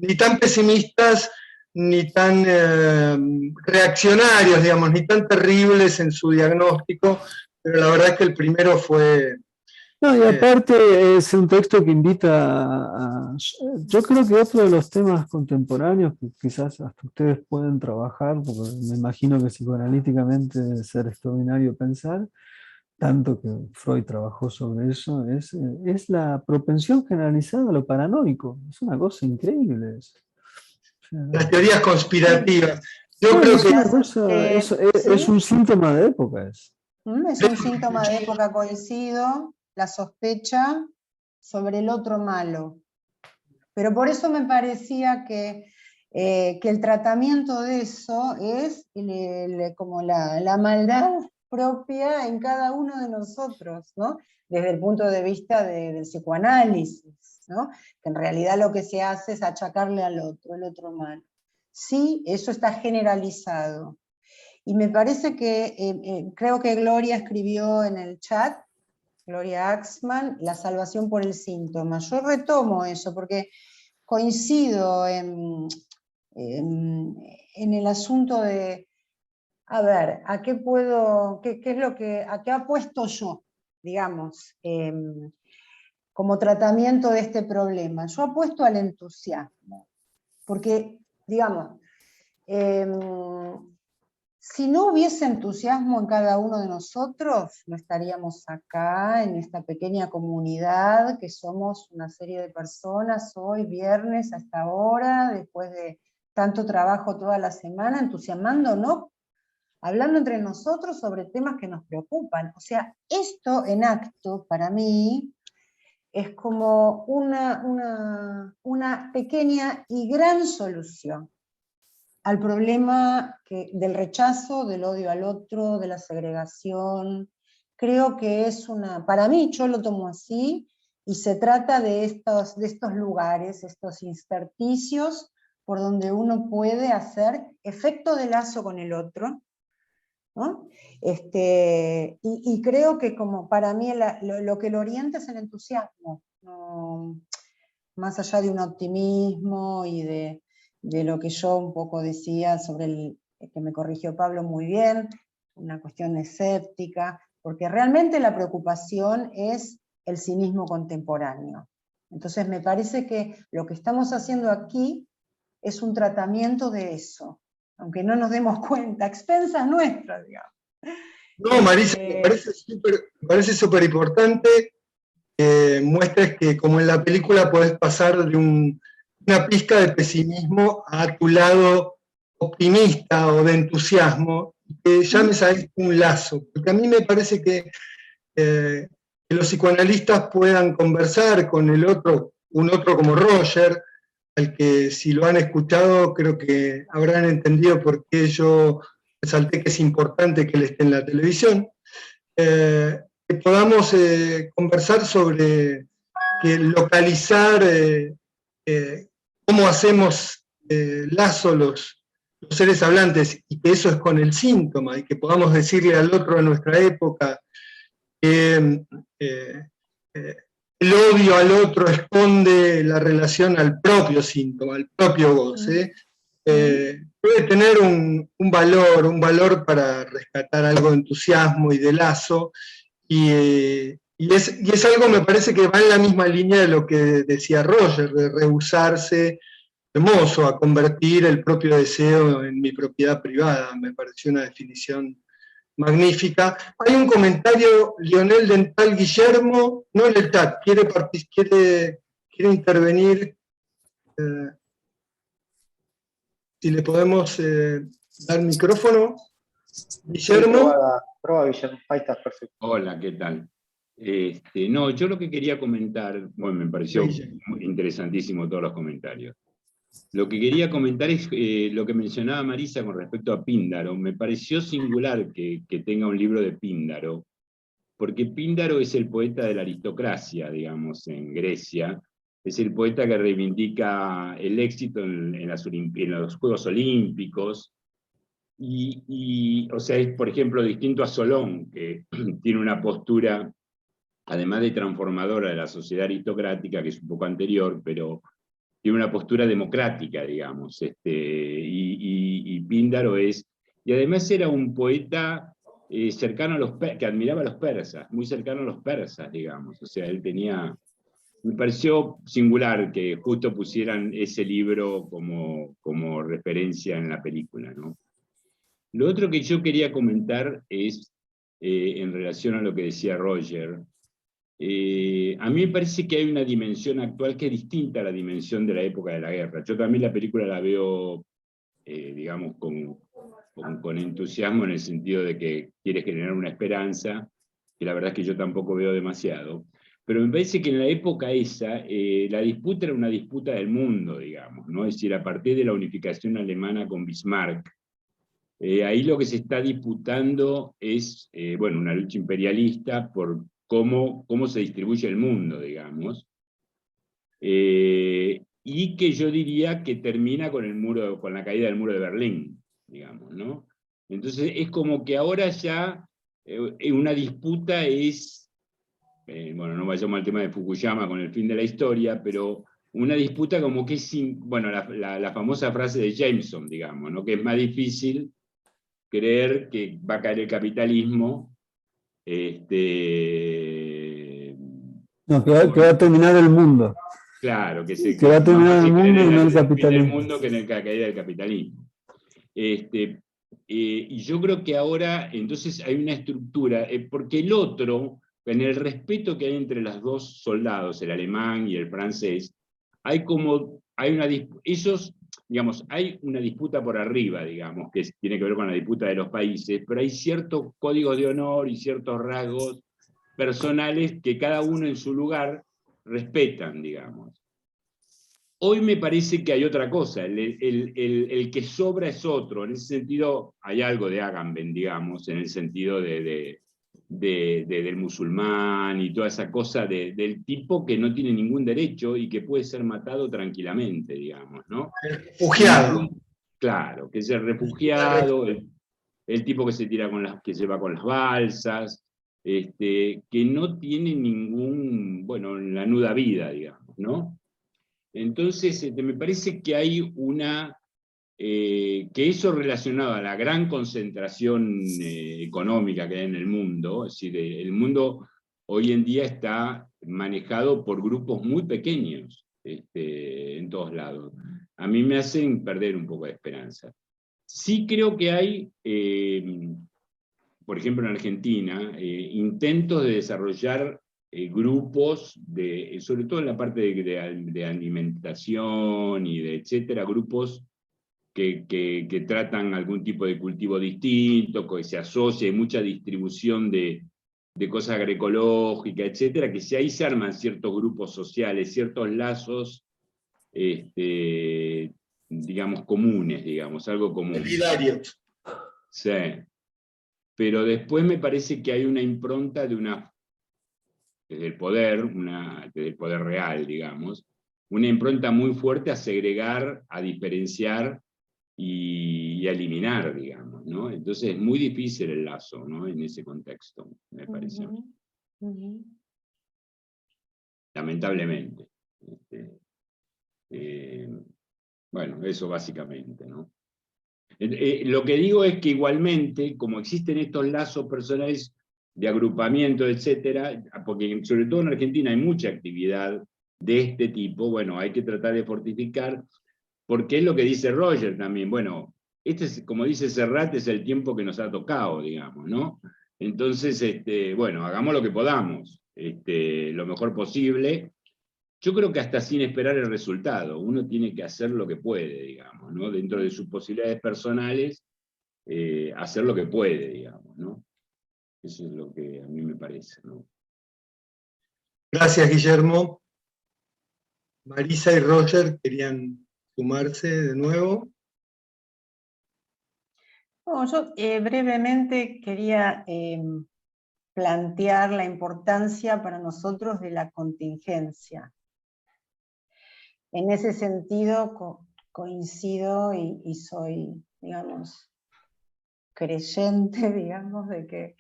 ni tan pesimistas, ni tan reaccionarios, digamos, ni tan terribles en su diagnóstico, pero la verdad es que el primero fue... No, y aparte es un texto que invita yo creo que otro de los temas contemporáneos que quizás hasta ustedes pueden trabajar, porque me imagino que psicoanalíticamente debe ser extraordinario pensar, tanto que Freud trabajó sobre eso, es la propensión generalizada a lo paranoico. Es una cosa increíble eso. O sea, las teorías conspirativas. Yo creo que... es un síntoma de época. Es un síntoma de época, coincido, la sospecha sobre el otro malo. Pero por eso me parecía que el tratamiento de eso es como la maldad propia en cada uno de nosotros, ¿no? Desde el punto de vista del psicoanálisis, ¿no? Que en realidad lo que se hace es achacarle al otro, el otro mal. Sí, eso está generalizado. Y me parece que, creo que Gloria escribió en el chat, Gloria Axman, la salvación por el síntoma. Yo retomo eso, porque coincido en el asunto de, a ver, ¿a qué puedo, qué es lo que, a qué apuesto yo, digamos, como tratamiento de este problema? Yo apuesto al entusiasmo, porque, digamos, si no hubiese entusiasmo en cada uno de nosotros, no estaríamos acá en esta pequeña comunidad que somos una serie de personas hoy, viernes, hasta ahora, después de tanto trabajo toda la semana, entusiasmando, ¿no? Hablando entre nosotros sobre temas que nos preocupan. O sea, esto en acto, para mí, es como una pequeña y gran solución al problema del rechazo, del odio al otro, de la segregación. Creo que es para mí, yo lo tomo así, y se trata de estos lugares, estos intersticios, por donde uno puede hacer efecto de lazo con el otro, ¿no? Y creo que como para mí lo que lo orienta es el entusiasmo, no, más allá de un optimismo y de lo que yo un poco decía sobre que me corrigió Pablo muy bien, una cuestión escéptica, porque realmente la preocupación es el cinismo contemporáneo. Entonces me parece que lo que estamos haciendo aquí es un tratamiento de eso, aunque no nos demos cuenta, a expensas nuestras, digamos. No, Marisa, me parece súper importante que muestres que, como en la película, podés pasar de una pizca de pesimismo a tu lado optimista o de entusiasmo, que llames a esto un lazo, porque a mí me parece que los psicoanalistas puedan conversar con un otro como Roger, al que si lo han escuchado creo que habrán entendido por qué yo resalté que es importante que él esté en la televisión, que podamos conversar sobre localizar cómo hacemos lazo los seres hablantes, y que eso es con el síntoma, y que podamos decirle al otro de nuestra época que el odio al otro esconde la relación al propio síntoma, al propio goce. Puede tener un valor para rescatar algo de entusiasmo y de lazo, y es algo, me parece, que va en la misma línea de lo que decía Roger, de rehusarse, hermoso, a convertir el propio deseo en mi propiedad privada. Me pareció una definición magnífica. Hay un comentario, Lionel Dental Guillermo, no en el chat, quiere intervenir. Si le podemos dar micrófono. Guillermo. Proba, Guillermo. Ahí está, perfecto. Hola, ¿qué tal? No, yo lo que quería comentar, bueno, me pareció interesantísimo todos los comentarios. Lo que quería comentar es lo que mencionaba Marisa con respecto a Píndaro. Me pareció singular que tenga un libro de Píndaro, porque Píndaro es el poeta de la aristocracia, digamos, en Grecia. Es el poeta que reivindica el éxito en los Juegos Olímpicos, o sea, es, por ejemplo, distinto a Solón, que tiene una postura, además de transformadora de la sociedad aristocrática, que es un poco anterior, pero tiene una postura democrática, digamos, y Píndaro es, y además era un poeta cercano a los que admiraba a los persas, muy cercano a los persas, digamos, o sea, él tenía, me pareció singular que justo pusieran ese libro como referencia en la película, ¿no? Lo otro que yo quería comentar es, en relación a lo que decía Roger, a mí me parece que hay una dimensión actual que es distinta a la dimensión de la época de la guerra. Yo también la película la veo, digamos, con entusiasmo, en el sentido de que quiere generar una esperanza, que la verdad es que yo tampoco veo demasiado. Pero me parece que en la época esa, la disputa era una disputa del mundo, digamos, ¿no? Es decir, a partir de la unificación alemana con Bismarck, Ahí lo que se está disputando es, bueno, una lucha imperialista por cómo se distribuye el mundo, digamos. Y que yo diría que termina con la caída del muro de Berlín, digamos, ¿no? Entonces es como que ahora ya una disputa es, bueno, no vayamos al tema de Fukuyama con el fin de la historia, pero una disputa como que es, bueno, la famosa frase de Jameson, digamos, ¿no? Que es más difícil creer que va a caer el capitalismo, No, que va a terminar el mundo. claro, que va a es más terminar el fácil creer mundo y no el en el fin del capitalismo. mundo que en la caída del capitalismo. Y yo creo que ahora entonces hay una estructura, porque el otro, en el respeto que hay entre los dos soldados, el alemán y el francés, hay digamos, hay una disputa por arriba, digamos, que tiene que ver con la disputa de los países, pero hay ciertos códigos de honor y ciertos rasgos personales que cada uno en su lugar respetan, digamos. Hoy me parece que hay otra cosa, el que sobra es otro, en ese sentido hay algo de Agamben, digamos, en el sentido del musulmán y toda esa cosa del tipo que no tiene ningún derecho y que puede ser matado tranquilamente, digamos, ¿no? Refugiado. Claro, que es el refugiado, el tipo que se tira que se va con las balsas, que no tiene la nuda vida, digamos, ¿no? Entonces, me parece que hay que eso relacionado a la gran concentración económica que hay en el mundo, es decir, el mundo hoy en día está manejado por grupos muy pequeños, en todos lados. A mí me hacen perder un poco de esperanza. Sí creo que hay, por ejemplo en Argentina, intentos de desarrollar grupos, sobre todo en la parte de alimentación y de etcétera, grupos que tratan algún tipo de cultivo distinto, que se asocia, hay mucha distribución de cosas agroecológicas, etcétera, que ahí se arman ciertos grupos sociales, ciertos lazos, digamos, comunes, digamos, algo común. Solidarios. Sí. Pero después me parece que hay una impronta desde el poder real, digamos, una impronta muy fuerte a segregar, a diferenciar y a eliminar, digamos, ¿no? Entonces es muy difícil el lazo, ¿no? En ese contexto, me parece. Lamentablemente. Bueno, eso básicamente, ¿no? Lo que digo es que igualmente, como existen estos lazos personales de agrupamiento, etcétera, porque sobre todo en Argentina hay mucha actividad de este tipo, bueno, hay que tratar de fortificar, porque es lo que dice Roger también, bueno, como dice Serrat, es el tiempo que nos ha tocado, digamos, ¿no? Entonces, bueno, hagamos lo que podamos, lo mejor posible. Yo creo que hasta sin esperar el resultado, uno tiene que hacer lo que puede, digamos, ¿no? Dentro de sus posibilidades personales, hacer lo que puede, digamos, ¿no? Eso es lo que a mí me parece, ¿no? Gracias, Guillermo. Marisa y Roger querían sumarse de nuevo. No, yo brevemente quería plantear la importancia para nosotros de la contingencia. En ese sentido coincido y soy, digamos, creyente, digamos, de que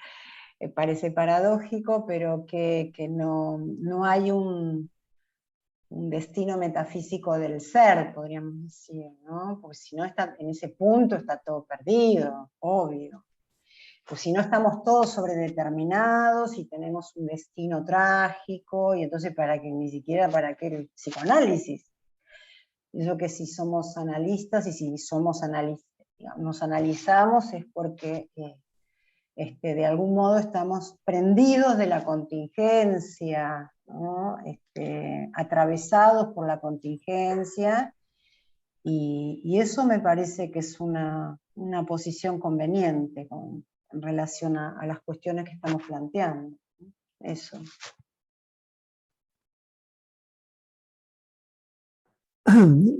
parece paradójico, pero que no hay un destino metafísico del ser, podríamos decir, ¿no? Porque si no está en ese punto está todo perdido, obvio. Pues si no estamos todos sobredeterminados y tenemos un destino trágico, y entonces ni siquiera para qué el psicoanálisis. Yo que si somos analistas y si somos nos analizamos es porque de algún modo estamos prendidos de la contingencia, ¿no? Atravesados por la contingencia, y eso me parece que es una posición conveniente en relación a las cuestiones que estamos planteando. Eso.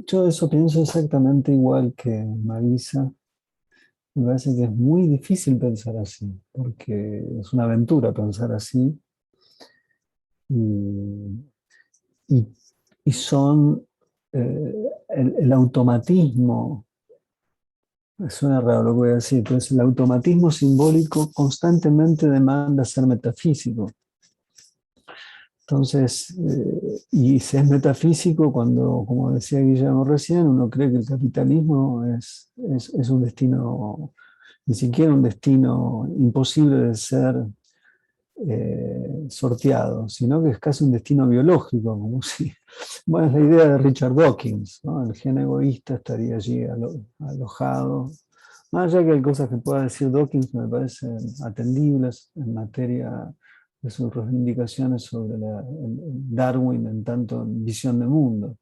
Yo eso pienso exactamente igual que Marisa. Me parece que es muy difícil pensar así, porque es una aventura pensar así. Y, y- y son el automatismo, suena raro lo que voy a decir, pero es el automatismo simbólico constantemente demanda ser metafísico. Entonces, y si es metafísico, cuando, como decía Guillermo recién, uno cree que el capitalismo es un destino, ni siquiera un destino imposible de ser sorteado, sino que es casi un destino biológico, como si, bueno, es la idea de Richard Dawkins, ¿no? El gen egoísta estaría allí alojado. Más allá que hay cosas que pueda decir Dawkins me parecen atendibles en materia de sus reivindicaciones sobre el Darwin en tanto en visión de mundo,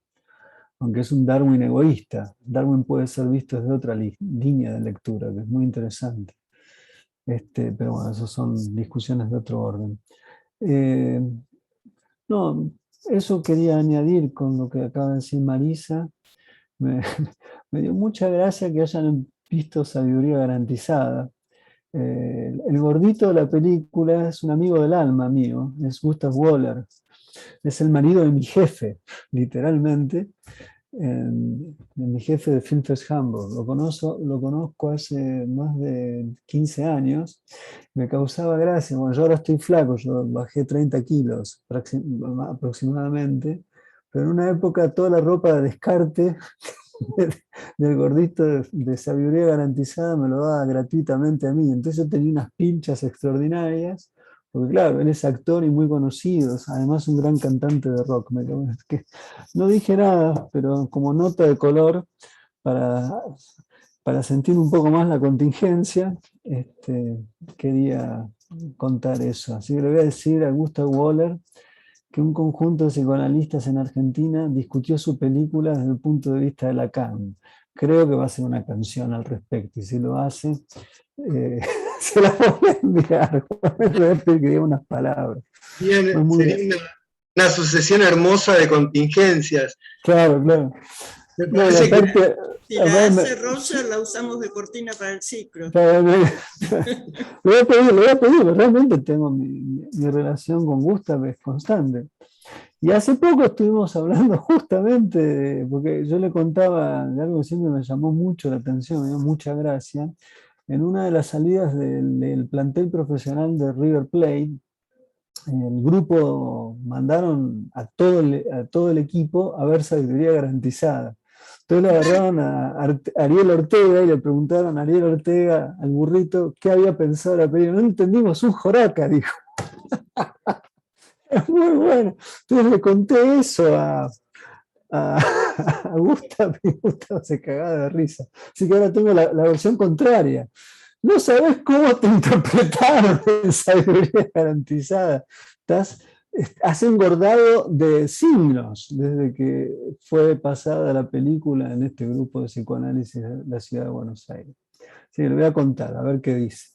aunque es un Darwin egoísta. Darwin puede ser visto desde otra línea de lectura, que es muy interesante. Pero bueno, esas son discusiones de otro orden. Eh, no, eso quería añadir con lo que acaba de decir Marisa. Me, me dio mucha gracia que hayan visto Sabiduría Garantizada. El gordito de la película es un amigo del alma mío, es Gustav Waller. Es el marido de mi jefe, literalmente. De mi jefe de Filmfest Hamburg. Lo conozco hace más de 15 años. Me causaba gracia. Bueno, yo ahora estoy flaco, yo bajé 30 kilos aproximadamente, pero en una época toda la ropa de descarte del gordito de Sabiduría Garantizada me lo daba gratuitamente a mí. Entonces yo tenía unas pinchas extraordinarias, porque claro, él es actor y muy conocido, además un gran cantante de rock. No dije nada, pero como nota de color, para, para sentir un poco más la contingencia, quería contar eso. Así que le voy a decir a Gustav Waller que un conjunto de psicoanalistas en Argentina discutió su película desde el punto de vista de Lacan. Creo que va a ser una canción al respecto, y si lo hace, se la voy a enviar. Le voy a pedir que diga unas palabras. Bien, sería una sucesión hermosa de contingencias. Claro, claro. Me No, parece que si la hace Roger, la usamos de cortina para el ciclo. Le voy a pedir, realmente tengo mi relación con Gustav es constante. Y hace poco estuvimos hablando justamente, porque yo le contaba de algo que siempre me llamó mucho la atención, me dio mucha gracia, en una de las salidas del plantel profesional de River Plate, el grupo mandaron a todo el equipo a ver Sabiduría Garantizada. Entonces le agarraron a Ariel Ortega y le preguntaron a Ariel Ortega, al burrito, qué había pensado la película. No entendimos un joraca, dijo. Es muy bueno. Entonces le conté eso a Gustav y Gustav se cagaba de risa. Así que ahora tengo la versión contraria. No sabes cómo te interpretaron en Sabiduría Garantizada. Has engordado de signos desde que fue pasada la película en este grupo de psicoanálisis de la ciudad de Buenos Aires. Sí, le voy a contar, a ver qué dice.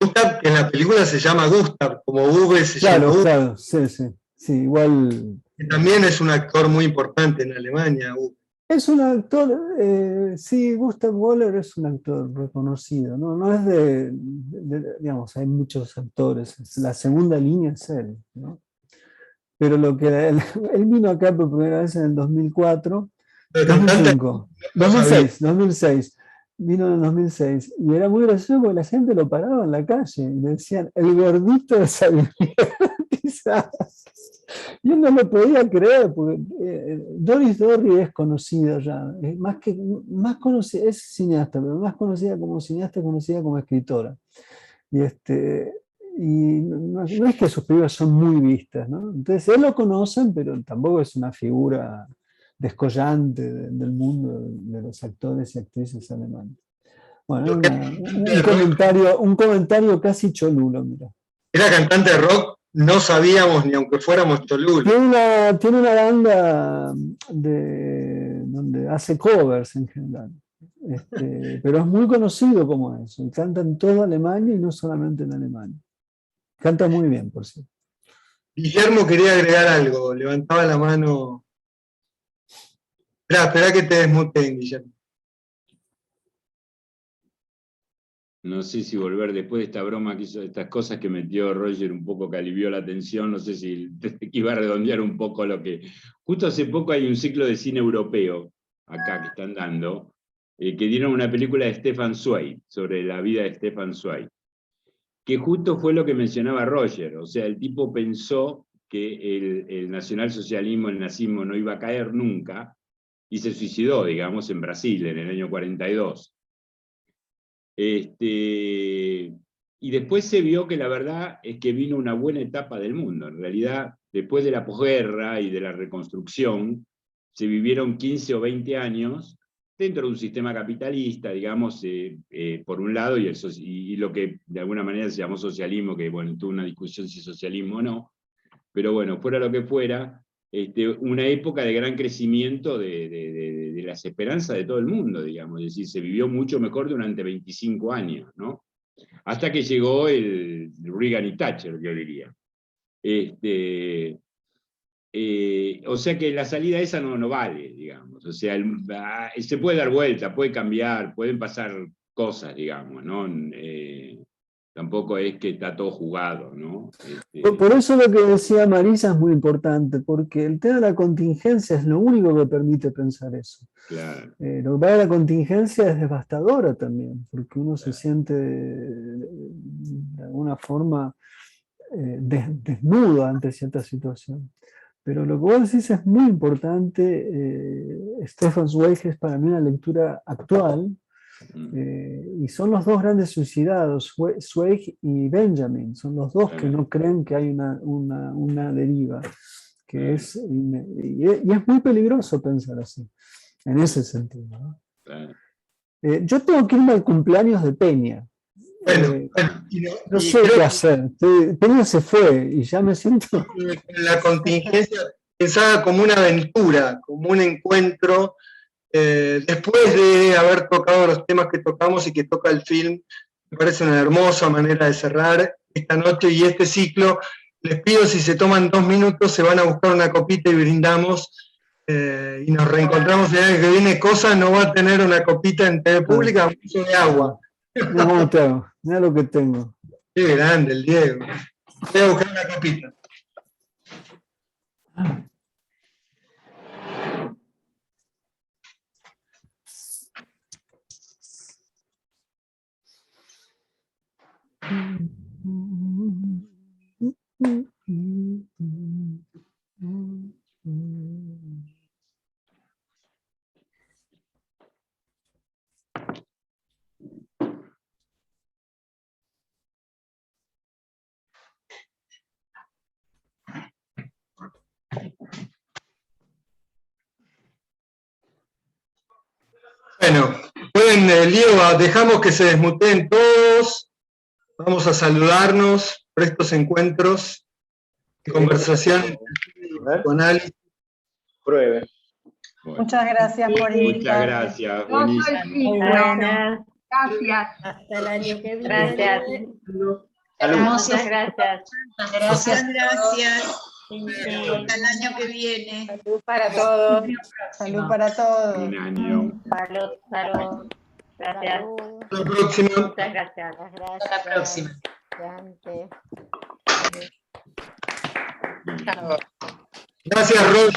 Gustav, que en la película se llama Gustav, como V se llama V. Claro, sí, igual. Que también es un actor muy importante en Alemania. Es un actor, sí, Gustav Waller es un actor reconocido, no es digamos, hay muchos actores, la segunda línea es él, ¿no? Pero lo que él vino acá por primera vez en el 2004, 2005, 2006, vino en el 2006, y era muy gracioso porque la gente lo paraba en la calle y le decían, el gordito de Sabiduría Garantizada. Y él no lo podía creer, porque Doris Dorry es conocida ya, más conocida, es cineasta, pero más conocida como cineasta, conocida como escritora. Y no es que sus películas son muy vistas, ¿no? Entonces, él lo conocen, pero tampoco es una figura descollante del mundo de los actores y actrices alemanes. Bueno, un comentario casi cholulo, mira. Era cantante de rock, no sabíamos ni aunque fuéramos cholulos. Tiene una banda donde hace covers en general. Pero es muy conocido como eso. Canta en toda Alemania y no solamente en Alemania. Canta muy bien, por cierto. Guillermo quería agregar algo, levantaba la mano. Espera que te desmuteen, Guillermo. No sé si volver después de esta broma que hizo, estas cosas que metió Roger un poco que alivió la tensión, no sé si iba a redondear un poco lo que... Justo hace poco hay un ciclo de cine europeo, acá que están dando, que dieron una película de Stefan Zweig, sobre la vida de Stefan Zweig, que justo fue lo que mencionaba Roger, o sea, el tipo pensó que el nacionalsocialismo, el nazismo no iba a caer nunca, y se suicidó, digamos, en Brasil, en el año 42. Y después se vio que la verdad es que vino una buena etapa del mundo. En realidad, después de la posguerra y de la reconstrucción, se vivieron 15 o 20 años dentro de un sistema capitalista, digamos, por un lado, y lo que de alguna manera se llamó socialismo, que bueno, tuvo una discusión si socialismo o no, pero bueno, fuera lo que fuera, una época de gran crecimiento de las esperanzas de todo el mundo, digamos, es decir, se vivió mucho mejor durante 25 años, ¿no? Hasta que llegó el Reagan y Thatcher, yo diría. O sea que la salida esa no vale, digamos, o sea, se puede dar vuelta, puede cambiar, pueden pasar cosas, digamos, ¿no? Tampoco es que está todo jugado, ¿no? Por eso lo que decía Marisa es muy importante, porque el tema de la contingencia es lo único que permite pensar eso. Claro. Lo que pasa es que la contingencia es devastadora también, porque uno se siente de alguna forma desnudo ante cierta situación. Pero lo que vos decís es muy importante. Stefan Zweig es para mí una lectura actual, y son los dos grandes suicidados, Zweig y Benjamin, son los dos que no creen que hay una deriva, y es muy peligroso pensar así, en ese sentido, ¿no? Yo tengo que irme al cumpleaños de Peña. No sé qué hacer. Peña se fue y ya me siento... La contingencia pensada como una aventura, como un encuentro. Después de haber tocado los temas que tocamos y que toca el film, me parece una hermosa manera de cerrar esta noche y este ciclo. Les pido, si se toman 2 minutos, se van a buscar una copita y brindamos, y nos reencontramos el año que viene. Cosa no va a tener una copita en TV Pública, un vaso de agua. Mira cómo te hago, mira lo que tengo. Qué grande el Diego. Voy a buscar una copita. Bueno, pueden, Lío, dejamos que se desmuteen todos. Vamos a saludarnos por estos encuentros de conversación con análisis. Pruebe. Bueno. Muchas gracias por invitarme. Muchas gracias, buenísimo. Gracias. Hasta el año que viene. Gracias. Muchas gracias. Muchas gracias. Sí. Hasta el año que viene. Salud para todos. Salud para todos. Un año. Salud, salud. Gracias. Hasta la próxima. Muchas gracias. Gracias. Hasta la próxima. Dante. Gracias, Roy.